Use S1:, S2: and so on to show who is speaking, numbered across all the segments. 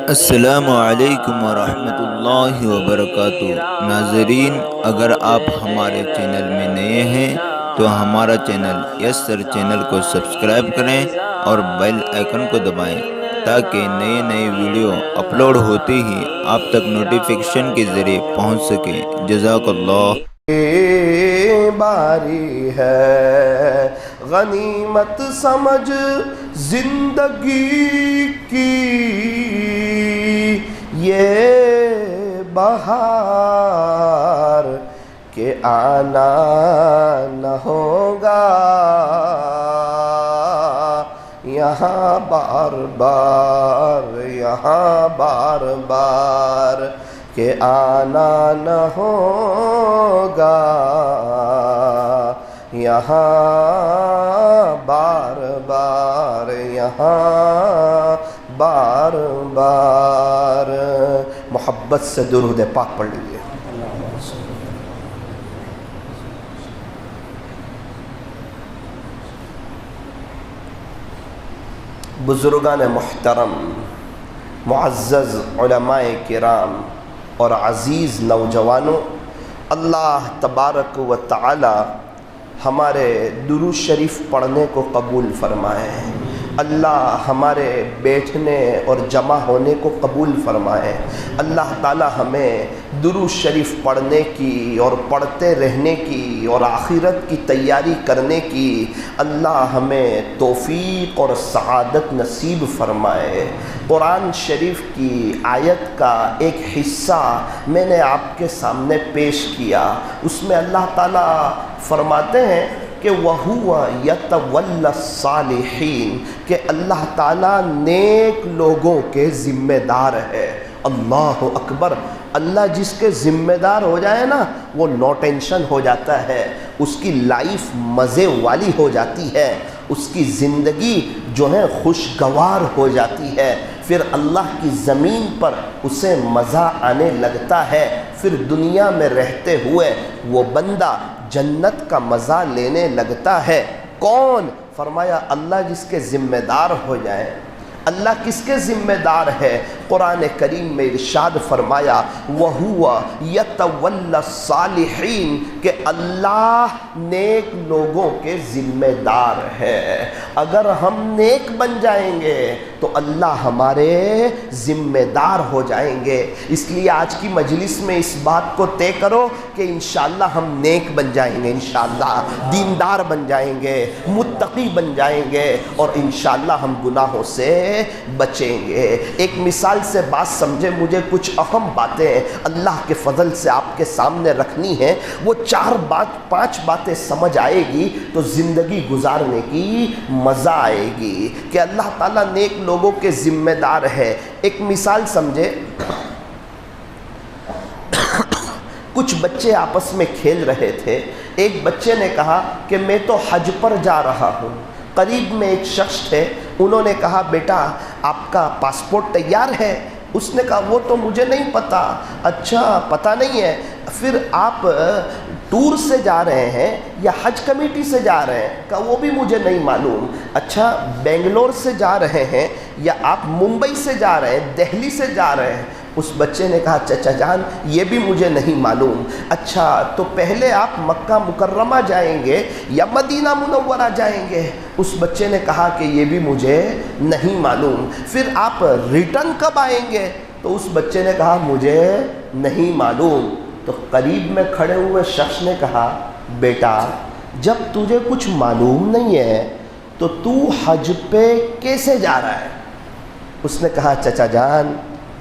S1: السلام علیکم ورحمۃ اللہ وبرکاتہ۔ ناظرین، اگر آپ ہمارے چینل میں نئے ہیں تو ہمارا چینل یس سر چینل کو سبسکرائب کریں اور بیل آئیکن کو دبائیں تاکہ نئے نئے ویڈیو اپلوڈ ہوتے ہی آپ تک نوٹیفیکیشن کے ذریعے پہنچ سکیں۔ جزاک اللہ۔
S2: باری ہے غنیمت سمجھ زندگی کی، یہ بہار کے آنا نہ ہوگا، یہاں بار بار یہاں بار بار کہ آنا نہ ہوگا، یہاں بار بار یہاں بار بار۔ محبت سے درود پاک پڑھ لیجیے۔ بزرگان محترم، معزز علماء کرام اور عزیز نوجوانوں، اللہ تبارک و تعالی ہمارے درود شریف پڑھنے کو قبول فرمائے، اللہ ہمارے بیٹھنے اور جمع ہونے کو قبول فرمائے، اللہ تعالی ہمیں درود شریف پڑھنے کی اور پڑھتے رہنے کی اور آخرت کی تیاری کرنے کی اللہ ہمیں توفیق اور سعادت نصیب فرمائے۔ قرآن شریف کی آیت کا ایک حصہ میں نے آپ کے سامنے پیش کیا، اس میں اللہ تعالیٰ فرماتے ہیں کہ وَهُوَ يَتَوَلَّى الصَّالِحِينَ، کہ اللہ تعالیٰ نیک لوگوں کے ذمہ دار ہے۔ اللہ اکبر۔ اللہ جس کے ذمہ دار ہو جائے نا، وہ نو ٹینشن ہو جاتا ہے، اس کی لائف مزے والی ہو جاتی ہے، اس کی زندگی جو ہے خوشگوار ہو جاتی ہے، پھر اللہ کی زمین پر اسے مزہ آنے لگتا ہے، پھر دنیا میں رہتے ہوئے وہ بندہ جنت کا مزہ لینے لگتا ہے۔ کون؟ فرمایا اللہ جس کے ذمہ دار ہو جائے۔ اللہ کس کے ذمہ دار ہے؟ قرآن کریم میں ارشاد فرمایا وَهُوَ يَتَوَلَّى الصَّالِحِينَ، کہ اللہ نیک لوگوں کے ذمہ دار ہے۔ اگر ہم نیک بن جائیں گے تو اللہ ہمارے ذمہ دار ہو جائیں گے۔ اس لیے آج کی مجلس میں اس بات کو طے کرو کہ انشاءاللہ ہم نیک بن جائیں گے، انشاءاللہ دیندار بن جائیں گے، متقی بن جائیں گے، اور انشاءاللہ ہم گناہوں سے بچیں گے۔ ایک مثال سے بات سمجھے، مجھے کچھ اہم باتیں اللہ کے فضل سے آپ کے سامنے رکھنی ہیں، وہ 5 باتیں سمجھ آئے گی تو زندگی گزارنے کی مزہ آئے گی کہ اللہ تعالیٰ نیک لوگوں کے ذمہ دار ہے۔ ایک مثال سمجھے، کچھ بچے آپس میں کھیل رہے تھے، ایک بچے نے کہا کہ میں تو حج پر جا رہا ہوں۔ قریب میں ایک شخص تھے، انہوں نے کہا بیٹا آپ کا پاسپورٹ تیار ہے؟ اس نے کہا وہ تو مجھے نہیں پتا۔ اچھا پتہ نہیں ہے، پھر آپ ٹور سے جا رہے ہیں یا حج کمیٹی سے جا رہے ہیں؟ کہا وہ بھی مجھے نہیں معلوم۔ اچھا بنگلور سے جا رہے ہیں یا آپ ممبئی سے جا رہے ہیں، دہلی سے جا رہے ہیں؟ اس بچے نے کہا چچا جان یہ بھی مجھے نہیں معلوم۔ اچھا تو پہلے آپ مکہ مکرمہ جائیں گے یا مدینہ منورہ جائیں گے؟ اس بچے نے کہا کہ یہ بھی مجھے نہیں معلوم۔ پھر آپ ریٹرن کب آئیں گے؟ تو اس بچے نے کہا مجھے نہیں معلوم۔ تو قریب میں کھڑے ہوئے شخص نے کہا بیٹا جب تجھے کچھ معلوم نہیں ہے تو تو حج پہ کیسے جا رہا ہے؟ اس نے کہا چچا جان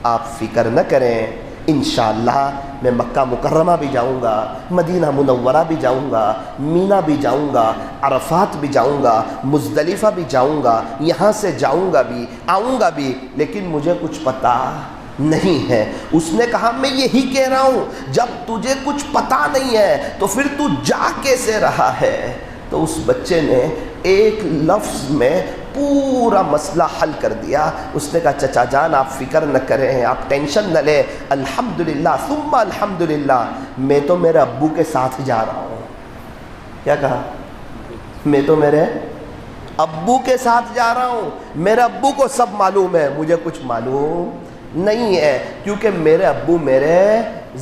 S2: آپ فکر نہ کریں، انشاءاللہ میں مکہ مکرمہ بھی جاؤں گا، مدینہ منورہ بھی جاؤں گا، مینا بھی جاؤں گا، عرفات بھی جاؤں گا، مزدلفہ بھی جاؤں گا، یہاں سے جاؤں گا بھی آؤں گا بھی، لیکن مجھے کچھ پتہ نہیں ہے۔ اس نے کہا میں یہی کہہ رہا ہوں، جب تجھے کچھ پتہ نہیں ہے تو پھر تو جا کیسے رہا ہے؟ تو اس بچے نے ایک لفظ میں پورا مسئلہ حل کر دیا۔ اس نے کہا چچا جان آپ فکر نہ کریں، آپ ٹینشن نہ لیں، الحمدللہ ثم الحمدللہ میں تو میرے ابو کے ساتھ جا رہا ہوں۔ کیا کہا؟ میں تو میرے ابو کے ساتھ جا رہا ہوں، میرے ابو کو سب معلوم ہے، مجھے کچھ معلوم نہیں ہے، کیونکہ میرے ابو میرے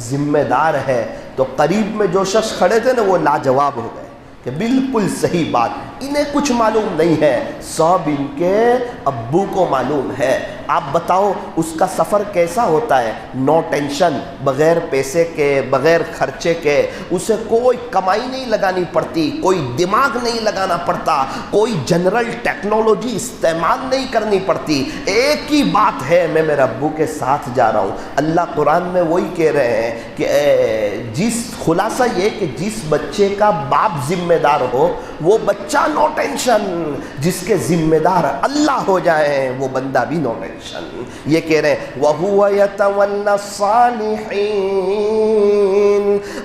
S2: ذمہ دار ہے۔ تو قریب میں جو شخص کھڑے تھے نا وہ لاجواب ہو گئے کہ بالکل صحیح بات، انہیں کچھ معلوم نہیں ہے، سب ان کے ابو کو معلوم ہے۔ آپ بتاؤ اس کا سفر کیسا ہوتا ہے؟ نو ٹینشن، بغیر پیسے کے، بغیر خرچے کے، اسے کوئی کمائی نہیں لگانی پڑتی، کوئی دماغ نہیں لگانا پڑتا، کوئی جنرل ٹیکنالوجی استعمال نہیں کرنی پڑتی، ایک ہی بات ہے، میں میرے ابو کے ساتھ جا رہا ہوں۔ اللہ قرآن میں وہی کہہ رہے ہیں کہ خلاصہ یہ کہ جس بچے کا باپ ذمہ دار ہو وہ بچہ نو ٹینشن، جس کے ذمہ دار اللہ ہو جائیں وہ بندہ بھی نو ٹینشن۔ یہ کہہ رہے ہیں وَهُوَ يَتَوَلَّى الصَّالِحِينَ،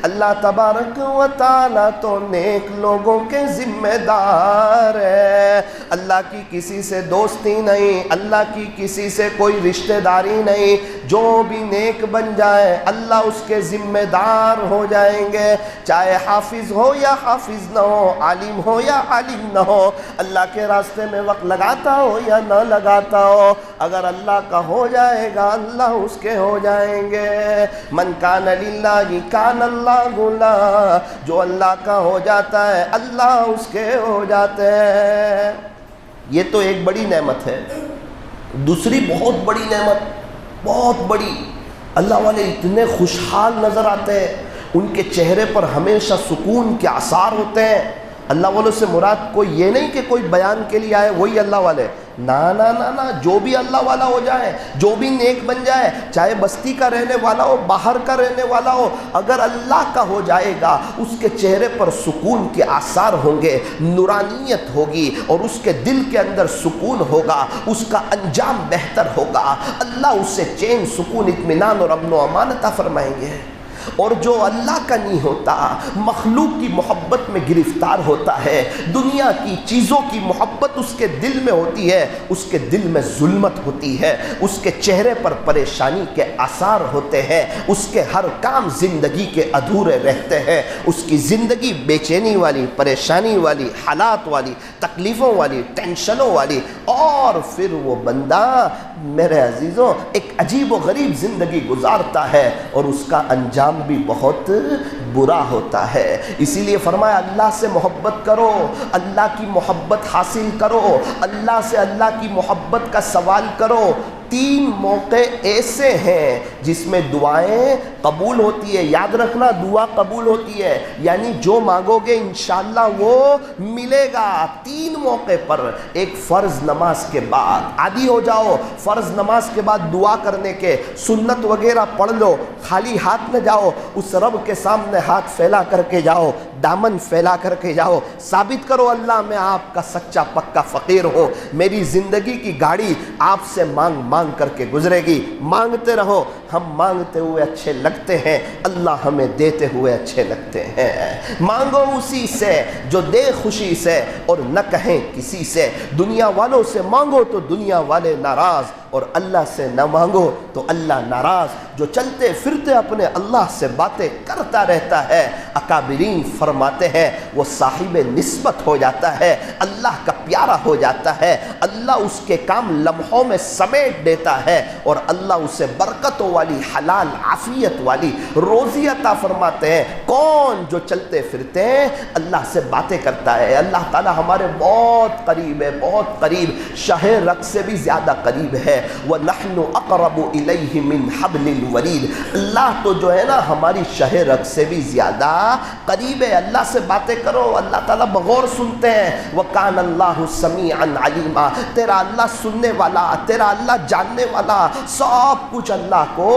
S2: اللہ تبارک و تعالیٰ تو نیک لوگوں کے ذمہ دار ہے۔ اللہ کی کسی سے دوستی نہیں، اللہ کی کسی سے کوئی رشتہ داری نہیں، جو بھی نیک بن جائے اللہ اس کے ذمہ دار ہو جائیں گے، چاہے حافظ ہو یا حافظ نہ ہو، عالم ہو یا عالم نہ ہو، اللہ کے راستے میں وقت لگاتا ہو یا نہ لگاتا ہو، اگر اللہ کا ہو جائے گا اللہ اس کے ہو جائیں گے۔ من کان للہ کان اللہ لہ، جو اللہ کا ہو جاتا ہے اللہ اس کے ہو جاتے ہیں۔ یہ تو ایک بڑی نعمت ہے۔ دوسری بہت بڑی نعمت، بہت بڑی، اللہ والے اتنے خوشحال نظر آتے ہیں، ان کے چہرے پر ہمیشہ سکون کے آثار ہوتے ہیں۔ اللہ والوں سے مراد کوئی یہ نہیں کہ کوئی بیان کے لیے آئے وہی اللہ والے، نا نا نا نا، جو بھی اللہ والا ہو جائے، جو بھی نیک بن جائے، چاہے بستی کا رہنے والا ہو، باہر کا رہنے والا ہو، اگر اللہ کا ہو جائے گا اس کے چہرے پر سکون کے آثار ہوں گے، نورانیت ہوگی، اور اس کے دل کے اندر سکون ہوگا، اس کا انجام بہتر ہوگا، اللہ اس سے چین، سکون، اطمینان اور امن و امان عطا فرمائیں گے۔ اور جو اللہ کا نہیں ہوتا، مخلوق کی محبت میں گرفتار ہوتا ہے، دنیا کی چیزوں کی محبت اس کے دل میں ہوتی ہے، اس کے دل میں ظلمت ہوتی ہے، اس کے چہرے پر پریشانی کے آثار ہوتے ہیں، اس کے ہر کام زندگی کے ادھورے رہتے ہیں، اس کی زندگی بے چینی والی، پریشانی والی، حالات والی، تکلیفوں والی، ٹینشنوں والی، اور پھر وہ بندہ میرے عزیزوں ایک عجیب و غریب زندگی گزارتا ہے اور اس کا انجام بھی بہت برا ہوتا ہے۔ اسی لیے فرمایا اللہ سے محبت کرو، اللہ کی محبت حاصل کرو، اللہ سے اللہ کی محبت کا سوال کرو۔ 3 موقع ایسے ہیں جس میں دعائیں قبول ہوتی ہے، یاد رکھنا دعا قبول ہوتی ہے، یعنی جو مانگو گے انشاءاللہ وہ ملے گا۔ 3 موقع پر، ایک فرض نماز کے بعد، عادی ہو جاؤ فرض نماز کے بعد دعا کرنے کے، سنت وغیرہ پڑھ لو، خالی ہاتھ نہ جاؤ، اس رب کے سامنے ہاتھ پھیلا کر کے جاؤ، دامن پھیلا کر کے جاؤ، ثابت کرو اللہ میں آپ کا سچا پکا فقیر ہوں، میری زندگی کی گاڑی آپ سے مانگ مانگ کر کے گزرے گی، مانگتے رہو، ہم مانگتے ہوئے اچھے لگتے ہیں، اللہ ہمیں دیتے ہوئے اچھے لگتے ہیں۔ مانگو اسی سے جو دے خوشی سے اور نہ کہیں کسی سے، دنیا والوں سے مانگو تو دنیا والے ناراض، اور اللہ سے نہ مانگو تو اللہ ناراض۔ جو چلتے پھرتے اپنے اللہ سے باتیں کرتا رہتا ہے، اکابرین فرماتے ہیں وہ صاحب نسبت ہو جاتا ہے، اللہ کا پیارا ہو جاتا ہے، اللہ اس کے کام لمحوں میں سمیٹ دیتا ہے، اور اللہ اسے برکتوں والی، حلال عافیت والی روزی عطا فرماتے ہیں۔ کون؟ جو چلتے پھرتے ہیں اللہ سے باتیں کرتا ہے۔ اللہ تعالی ہمارے بہت قریب ہے، بہت قریب، شہ رگ سے بھی زیادہ قریب ہے۔ وَنَحْنُ أَقْرَبُ إِلَيْهِ مِنْ حَبْلِ الْوَرِيدِ، اللہ تو جو ہے نا ہماری شہ رگ سے بھی زیادہ قریب ہے۔ اللہ سے باتیں کرو، اللہ تعالیٰ بغور سنتے ہیں۔ وَكَانَ اللَّهُ سَمِيعًا عَلِيمًا، تیرا اللہ سننے والا، تیرا اللہ جاننے والا، سب کچھ اللہ کو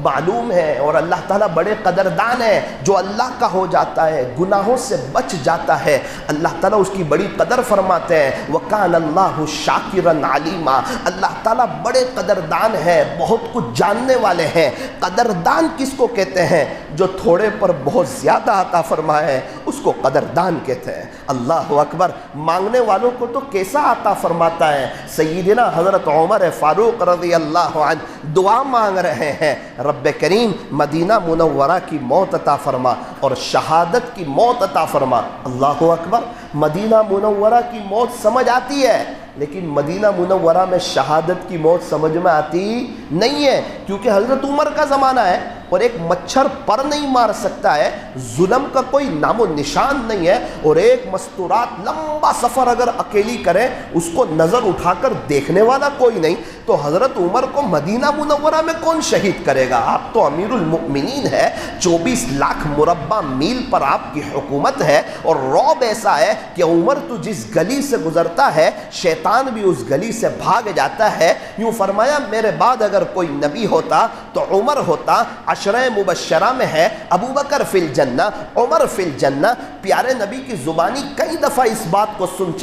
S2: معلوم ہے۔ اور اللہ تعالیٰ بڑے قدردان ہے، جو اللہ کا ہو جاتا ہے گناہوں سے بچ جاتا ہے، اللہ تعالیٰ اس کی بڑی قدر فرماتے ہیں۔ وَكَانَ اللَّهُ شَاكِرًا عَلِيمًا، اللہ تعالیٰ بڑے قدردان ہے، بہت کچھ جاننے والے ہیں۔ قدردان کس کو کہتے ہیں؟ جو تھوڑے پر بہت زیادہ عطا فرمائے اس کو قدردان کہتے ہیں۔ اللہ اکبر، مانگنے والوں کو تو کیسا عطا فرماتا ہے۔ سیدنا حضرت عمر فاروق رضی اللہ عنہ دعا مانگ رہے ہیں، رب کریم مدینہ منورہ کی موت عطا فرما اور شہادت کی موت عطا فرما۔ اللہ اکبر، مدینہ منورہ کی موت سمجھ آتی ہے، لیکن مدینہ منورہ میں شہادت کی موت سمجھ میں آتی نہیں ہے، کیونکہ حضرت عمر کا زمانہ ہے اور ایک مچھر پر نہیں مار سکتا ہے، ظلم کا کوئی نام و نشان نہیں ہے، اور ایک مستورات لمبا سفر اگر اکیلی کرے اس کو نظر اٹھا کر دیکھنے والا کوئی نہیں، تو حضرت عمر کو مدینہ منورہ میں کون شہید کرے گا؟ آپ تو امیر المؤمنین ہے، 24 لاکھ مربع میل پر آپ کی حکومت ہے، اور رعب ایسا ہے کہ عمر تو جس گلی سے گزرتا ہے شیطان بھی اس گلی سے بھاگ جاتا ہے۔ یوں فرمایا میرے بعد اگر کوئی نبی ہوتا تو عمر ہوتا۔ عشرہ مبشرہ میں ہے ابو بکر فی الجنہ، عمر فی الجنہ۔ پیارے نبی کی زبانی کئی دفعہ اس بات کو سن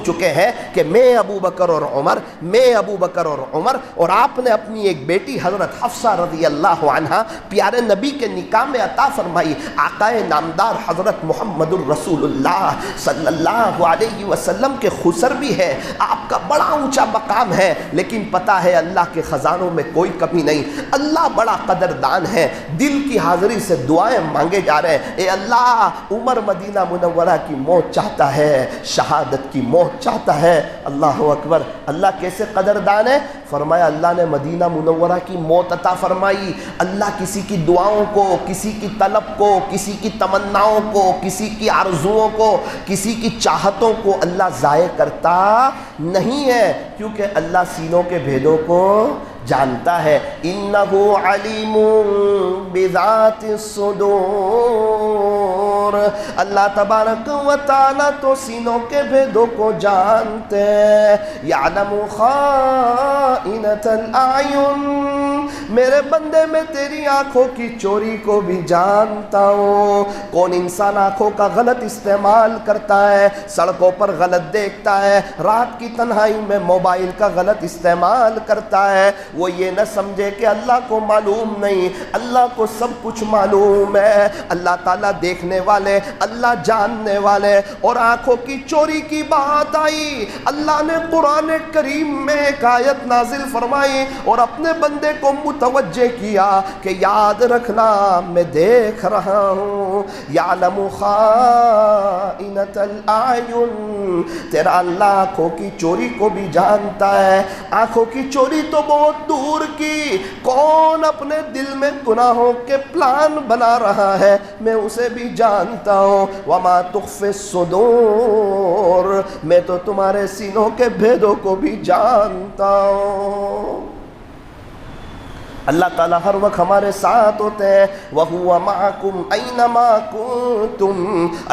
S2: چکے ہیں کہ میں ابو بکر اور عمر، میں ابو بکر اور عمر، اور آپ نے اپنی ایک بیٹی حضرت حفصہ رضی اللہ عنہا پیارے نبی کے نکاح میں عطا فرمائی۔ آقا نامدار حضرت محمد الرسول اللہ صلی اللہ علیہ وسلم کے خسر بھی ہے، آپ کا بڑا اونچا مقام ہے، لیکن پتہ ہے اللہ کے خزانوں میں کوئی کمی نہیں۔ اللہ بڑا قدردان ہے، دل کی حاضری سے دعائیں مانگے جا رہے ہیں، اے اللہ عمر مدینہ منورہ کی موت چاہتا ہے، شہادت کی موت چاہتا ہے۔ اللہ اکبر، اللہ کیسے قدردان ہے؟ فرمایا اللہ نے مدینہ منورہ کی موت عطا فرمائی۔ اللہ کسی کی دعاؤں کو، کسی کی طلب کو، کسی کی تمناؤں کو، کسی کی آرزوؤں کو، کسی کی چاہتوں کو اللہ ضائع کرتا نہیں ہے، کیونکہ اللہ سینوں کے بھیدوں کو جانتا ہے۔ انہ علیم بذات الصدور، اللہ تبارک و تعالیٰ تو سینوں کے بھیدوں کو جانتے ہیں۔ یعلم خائنۃ الاعین، میرے بندے میں تیری آنکھوں کی چوری کو بھی جانتا ہوں۔ کون انسان آنکھوں کا غلط استعمال کرتا ہے، سڑکوں پر غلط دیکھتا ہے، رات کی تنہائی میں موبائل کا غلط استعمال کرتا ہے، وہ یہ نہ سمجھے کہ اللہ کو معلوم نہیں، اللہ کو سب کچھ معلوم ہے۔ اللہ تعالیٰ دیکھنے والے، اللہ جاننے والے۔ اور آنکھوں کی چوری کی بات آئی، اللہ نے قرآن کریم میں ایک آیت نازل فرمائی اور اپنے بندے کو متوجہ کیا کہ یاد رکھنا میں دیکھ رہا ہوں۔ یعلم خائنۃ الاعین، تیرا اللہ آنکھوں کی چوری کو بھی جانتا ہے۔ آنکھوں کی چوری تو بہت دور کی، کون اپنے دل میں گناہوں کے پلان بنا رہا ہے میں اسے بھی جانتا ہوں۔ وما تخفی الصدور، میں تو تمہارے سینوں کے بھیدوں کو بھی جانتا ہوں۔ اللہ تعالیٰ ہر وقت ہمارے ساتھ ہوتے ہیں۔ وَهُوَ مَعَكُمْ أَيْنَمَا كُنتُمْ،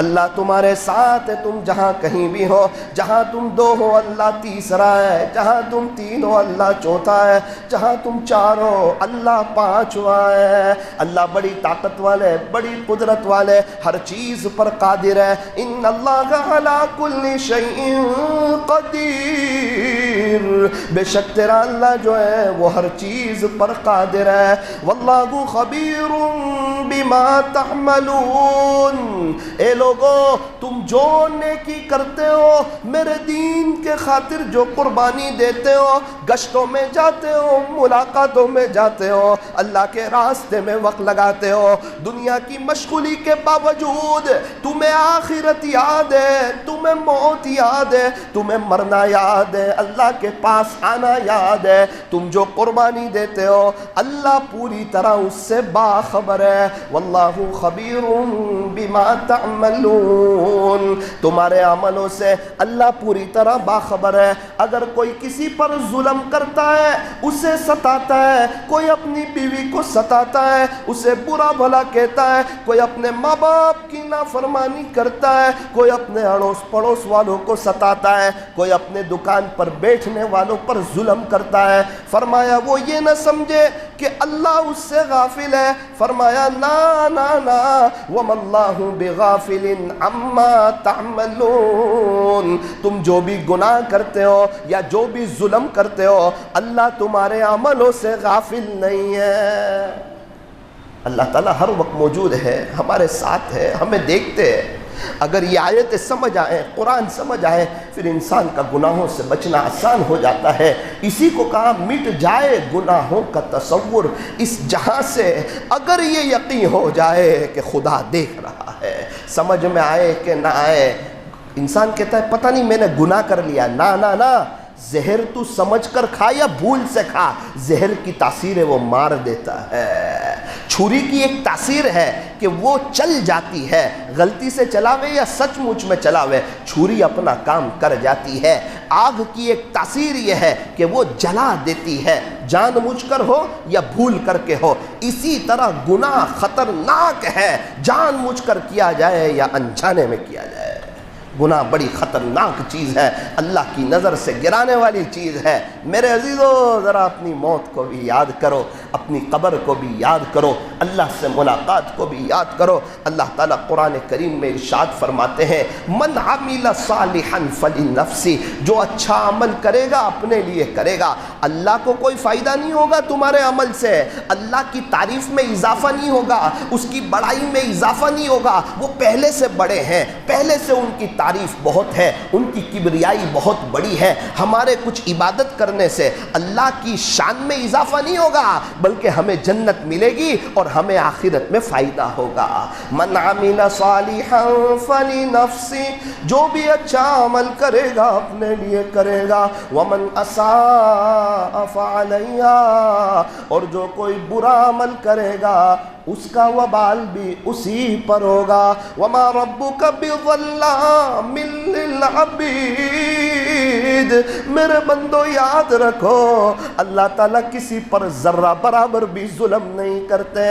S2: اللہ تمہارے ساتھ ہے تم جہاں کہیں بھی ہو، جہاں تم دو ہو اللہ تیسرا ہے، جہاں تم تین ہو اللہ چوتھا ہے، جہاں تم چار ہو اللہ پانچواں ہے۔ اللہ بڑی طاقت والے، بڑی قدرت والے، ہر چیز پر قادر ہے۔ ان اللہ علی کل شیء قدیر، بے شک تیرا اللہ جو ہے وہ ہر چیز پر قادر ہے۔ واللہ خبیر بما تعملون، اے لوگو تم جو نیکی کرتے ہو، میرے دین کے خاطر جو قربانی دیتے ہو، گشتوں میں جاتے ہو، ملاقاتوں میں جاتے ہو، اللہ کے راستے میں وقت لگاتے ہو، دنیا کی مشغولی کے باوجود تمہیں آخرت یاد ہے، تمہیں موت یاد ہے، تمہیں مرنا یاد ہے، اللہ کے پاس آنا یاد ہے، تم جو قربانی دیتے ہو اللہ پوری طرح اس سے باخبر ہے۔ واللہ خبیر بما تعملون، تمہارے عملوں سے اللہ پوری طرح باخبر ہے۔ اگر کوئی کسی پر ظلم کرتا ہے اسے ستاتا ہے، کوئی اپنی بیوی کو ستاتا ہے اسے برا بھلا کہتا ہے، کوئی اپنے ماں باپ کی نافرمانی کرتا ہے، کوئی اپنے اڑوس پڑوس والوں کو ستاتا ہے، کوئی اپنے دکان پر بیٹھنے والوں پر ظلم کرتا ہے، فرمایا وہ یہ نہ سمجھے کہ اللہ اس سے غافل ہے۔ فرمایا نا نا نا، وَمَا اللَّهُ بِغَافِلٍ عَمَّا تَعْمَلُونَ، تم جو بھی گناہ کرتے ہو یا جو بھی ظلم کرتے ہو اللہ تمہارے عملوں سے غافل نہیں ہے۔ اللہ تعالیٰ ہر وقت موجود ہے، ہمارے ساتھ ہے، ہمیں دیکھتے ہیں۔ اگر یہ آیتیں سمجھ آئیں، قرآن سمجھ آئے، پھر انسان کا گناہوں سے بچنا آسان ہو جاتا ہے۔ اسی کو کہا مٹ جائے گناہوں کا تصور اس جہاں سے، اگر یہ یقین ہو جائے کہ خدا دیکھ رہا ہے۔ سمجھ میں آئے کہ نہ آئے، انسان کہتا ہے پتہ نہیں میں نے گناہ کر لیا، نہ زہر تو سمجھ کر کھا یا بھول سے کھا، زہر کی تاثیر ہے وہ مار دیتا ہے۔ چھری کی ایک تاثیر ہے کہ وہ چل جاتی ہے، غلطی سے چلاوے یا سچ مچ میں چلاوے، چھری اپنا کام کر جاتی ہے۔ آگ کی ایک تاثیر یہ ہے کہ وہ جلا دیتی ہے، جان مجھ کر ہو یا بھول کر کے ہو۔ اسی طرح گناہ خطرناک ہے، جان مجھ کر کیا جائے یا انجانے میں کیا جائے۔ گناہ بڑی خطرناک چیز ہے، اللہ کی نظر سے گرانے والی چیز ہے۔ میرے عزیزو، ذرا اپنی موت کو بھی یاد کرو، اپنی قبر کو بھی یاد کرو، اللہ سے ملاقات کو بھی یاد کرو۔ اللہ تعالیٰ قرآن کریم میں ارشاد فرماتے ہیں، من عمل صالحا فلنفسہ، جو اچھا عمل کرے گا اپنے لیے کرے گا۔ اللہ کو کوئی فائدہ نہیں ہوگا تمہارے عمل سے، اللہ کی تعریف میں اضافہ نہیں ہوگا، اس کی بڑائی میں اضافہ نہیں ہوگا۔ وہ پہلے سے بڑے ہیں، پہلے سے ان کی تعریف بہت ہے، ان کی کبریائی بہت بڑی ہے۔ ہمارے کچھ عبادت کرنے سے اللہ کی شان میں اضافہ نہیں ہوگا، بلکہ ہمیں جنت ملے گی اور ہمیں آخرت میں فائدہ ہوگا۔ من عمل صالحا فلنفسہ، جو بھی اچھا عمل کرے گا اپنے لیے کرے گا، ومن اساء فعلیہا، اور جو کوئی برا عمل کرے گا اس کا وبال بھی اسی پر ہوگا۔ وما ربک بظلام للعبید، میرے بندو یاد رکھو اللہ تعالیٰ کسی پر ذرہ برابر بھی ظلم نہیں کرتے۔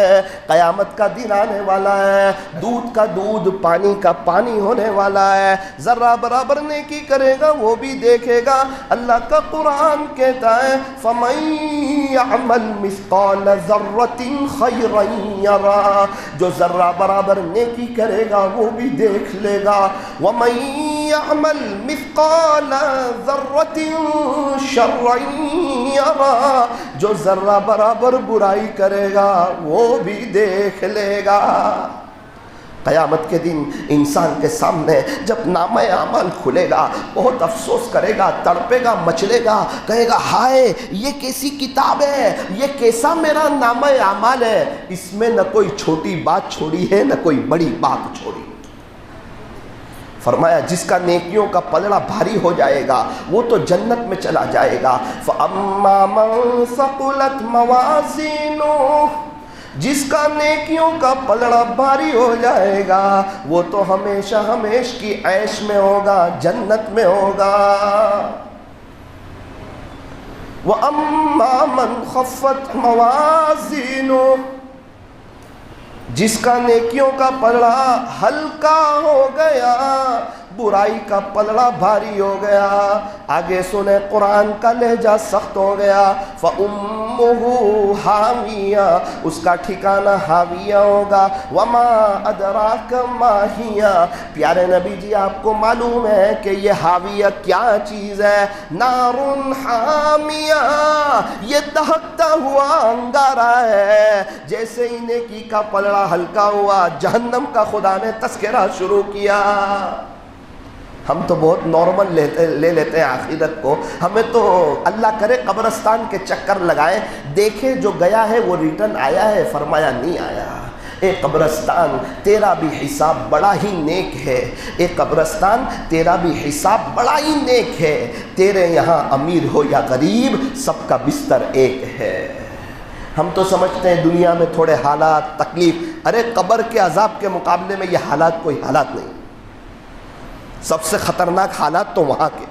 S2: قیامت کا دن آنے والا ہے، دودھ کا دودھ پانی کا پانی ہونے والا ہے، ذرہ برابر نیکی کرے گا وہ بھی دیکھے گا۔ اللہ کا قرآن کہتا ہے فَمَن يَعْمَلْ مِثْقَالَ ذَرَّةٍ خَيْرًا یرا، جو ذرہ برابر نیکی کرے گا وہ بھی دیکھ لے گا۔ وَمَن يَعْمَلْ مِثْقَالَ ذَرَّةٍ شَرًّا یرا، جو ذرہ برابر برائی کرے گا وہ بھی دیکھ لے گا۔ قیامت کے دن انسان کے سامنے جب نامہ اعمال کھلے گا بہت افسوس کرے گا، تڑپے گا، مچلے گا، کہے گا ہائے یہ کیسی کتاب ہے، یہ کیسا میرا نامہ اعمال ہے، اس میں نہ کوئی چھوٹی بات چھوڑی ہے نہ کوئی بڑی بات چھوڑی۔ فرمایا جس کا نیکیوں کا پلڑا بھاری ہو جائے گا وہ تو جنت میں چلا جائے گا۔ فَأَمَّا مَن ثَقُلَتْ مَوَازِينُهُ، جس کا نیکیوں کا پلڑا بھاری ہو جائے گا وہ تو ہمیشہ ہمیش کی عیش میں ہوگا، جنت میں ہوگا۔ وَأَمَّا مَنْ خَفَّتْ مَوَازِينُهُ، جس کا نیکیوں کا پلڑا ہلکا ہو گیا، برائی کا پلڑا بھاری ہو گیا۔ آگے سنیں قرآن کا لہجہ سخت ہو گیا۔ فَأُمُّهُ حَاوِيَةٌ، اس کا ٹھکانہ حاویہ ہوگا۔ وَمَا أَدْرَاكَ مَا هِيَ، پیارے نبی جی آپ کو معلوم ہے کہ یہ حاویہ کیا چیز ہے؟ نَارٌ حَامِيَةٌ، یہ دہکتا ہوا انگارہ ہے۔ جیسے ہی نیکی کا پلڑا ہلکا ہوا جہنم کا خدا نے تذکرہ شروع کیا۔ ہم تو بہت نارمل لے لیتے ہیں آخرت کو، ہمیں تو اللہ کرے قبرستان کے چکر لگائیں، دیکھیں جو گیا ہے وہ ریٹرن آیا ہے، فرمایا نہیں آیا۔ اے قبرستان تیرا بھی حساب بڑا ہی نیک ہے، اے قبرستان تیرا بھی حساب بڑا ہی نیک ہے، تیرے یہاں امیر ہو یا غریب سب کا بستر ایک ہے۔ ہم تو سمجھتے ہیں دنیا میں تھوڑے حالات تکلیف، ارے قبر کے عذاب کے مقابلے میں یہ حالات کوئی حالات نہیں، سب سے خطرناک حالات تو وہاں کے۔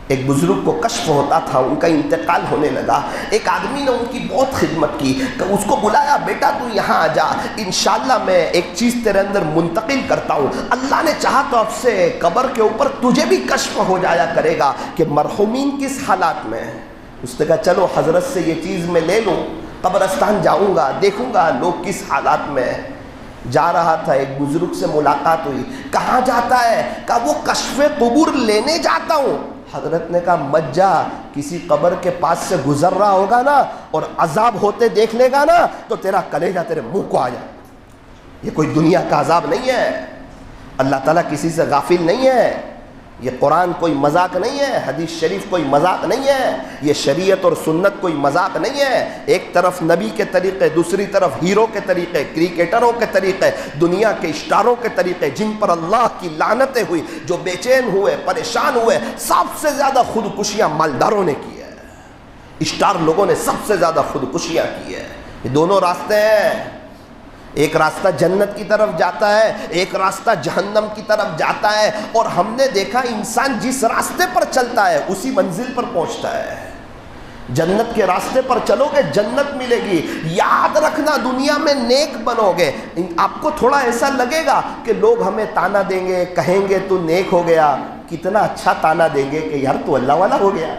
S2: ایک بزرگ کو کشف ہوتا تھا، ان کا انتقال ہونے لگا، ایک آدمی نے ان کی بہت خدمت کی، اس کو بلایا بیٹا تو یہاں آ جا، انشاءاللہ میں ایک چیز تیرے اندر منتقل کرتا ہوں، اللہ نے چاہا تو اب سے قبر کے اوپر تجھے بھی کشف ہو جایا کرے گا کہ مرحومین کس حالات میں ہیں۔ اس نے کہا چلو حضرت سے یہ چیز میں لے لوں، قبرستان جاؤں گا دیکھوں گا لوگ کس حالات میں ہیں۔ جا رہا تھا، ایک بزرگ سے ملاقات ہوئی، کہاں جاتا ہے؟ کہا وہ کشف قبور لینے جاتا ہوں۔ حضرت نے کہا مت جا، کسی قبر کے پاس سے گزر رہا ہوگا نا اور عذاب ہوتے دیکھ لے گا نا تو تیرا کلیجہ تیرے منہ کو آ جائے، یہ کوئی دنیا کا عذاب نہیں ہے۔ اللہ تعالیٰ کسی سے غافل نہیں ہے. یہ قرآن کوئی مذاق نہیں ہے، حدیث شریف کوئی مذاق نہیں ہے، یہ شریعت اور سنت کوئی مذاق نہیں ہے. ایک طرف نبی کے طریقے، دوسری طرف ہیرو کے طریقے، کرکٹروں کے طریقے، دنیا کے اسٹاروں کے طریقے، جن پر اللہ کی لعنتیں ہوئی، جو بے چین ہوئے، پریشان ہوئے. سب سے زیادہ خودکشیاں مالداروں نے کی ہے، اسٹار لوگوں نے سب سے زیادہ خودکشیاں کی ہے. یہ دونوں راستے ہیں، ایک راستہ جنت کی طرف جاتا ہے، ایک راستہ جہنم کی طرف جاتا ہے. اور ہم نے دیکھا انسان جس راستے پر چلتا ہے اسی منزل پر پہنچتا ہے. جنت کے راستے پر چلو گے جنت ملے گی. یاد رکھنا دنیا میں نیک بنو گے، آپ کو تھوڑا ایسا لگے گا کہ لوگ ہمیں تانا دیں گے، کہیں گے تو نیک ہو گیا. کتنا اچھا تانا دیں گے کہ یار تو اللہ والا ہو گیا.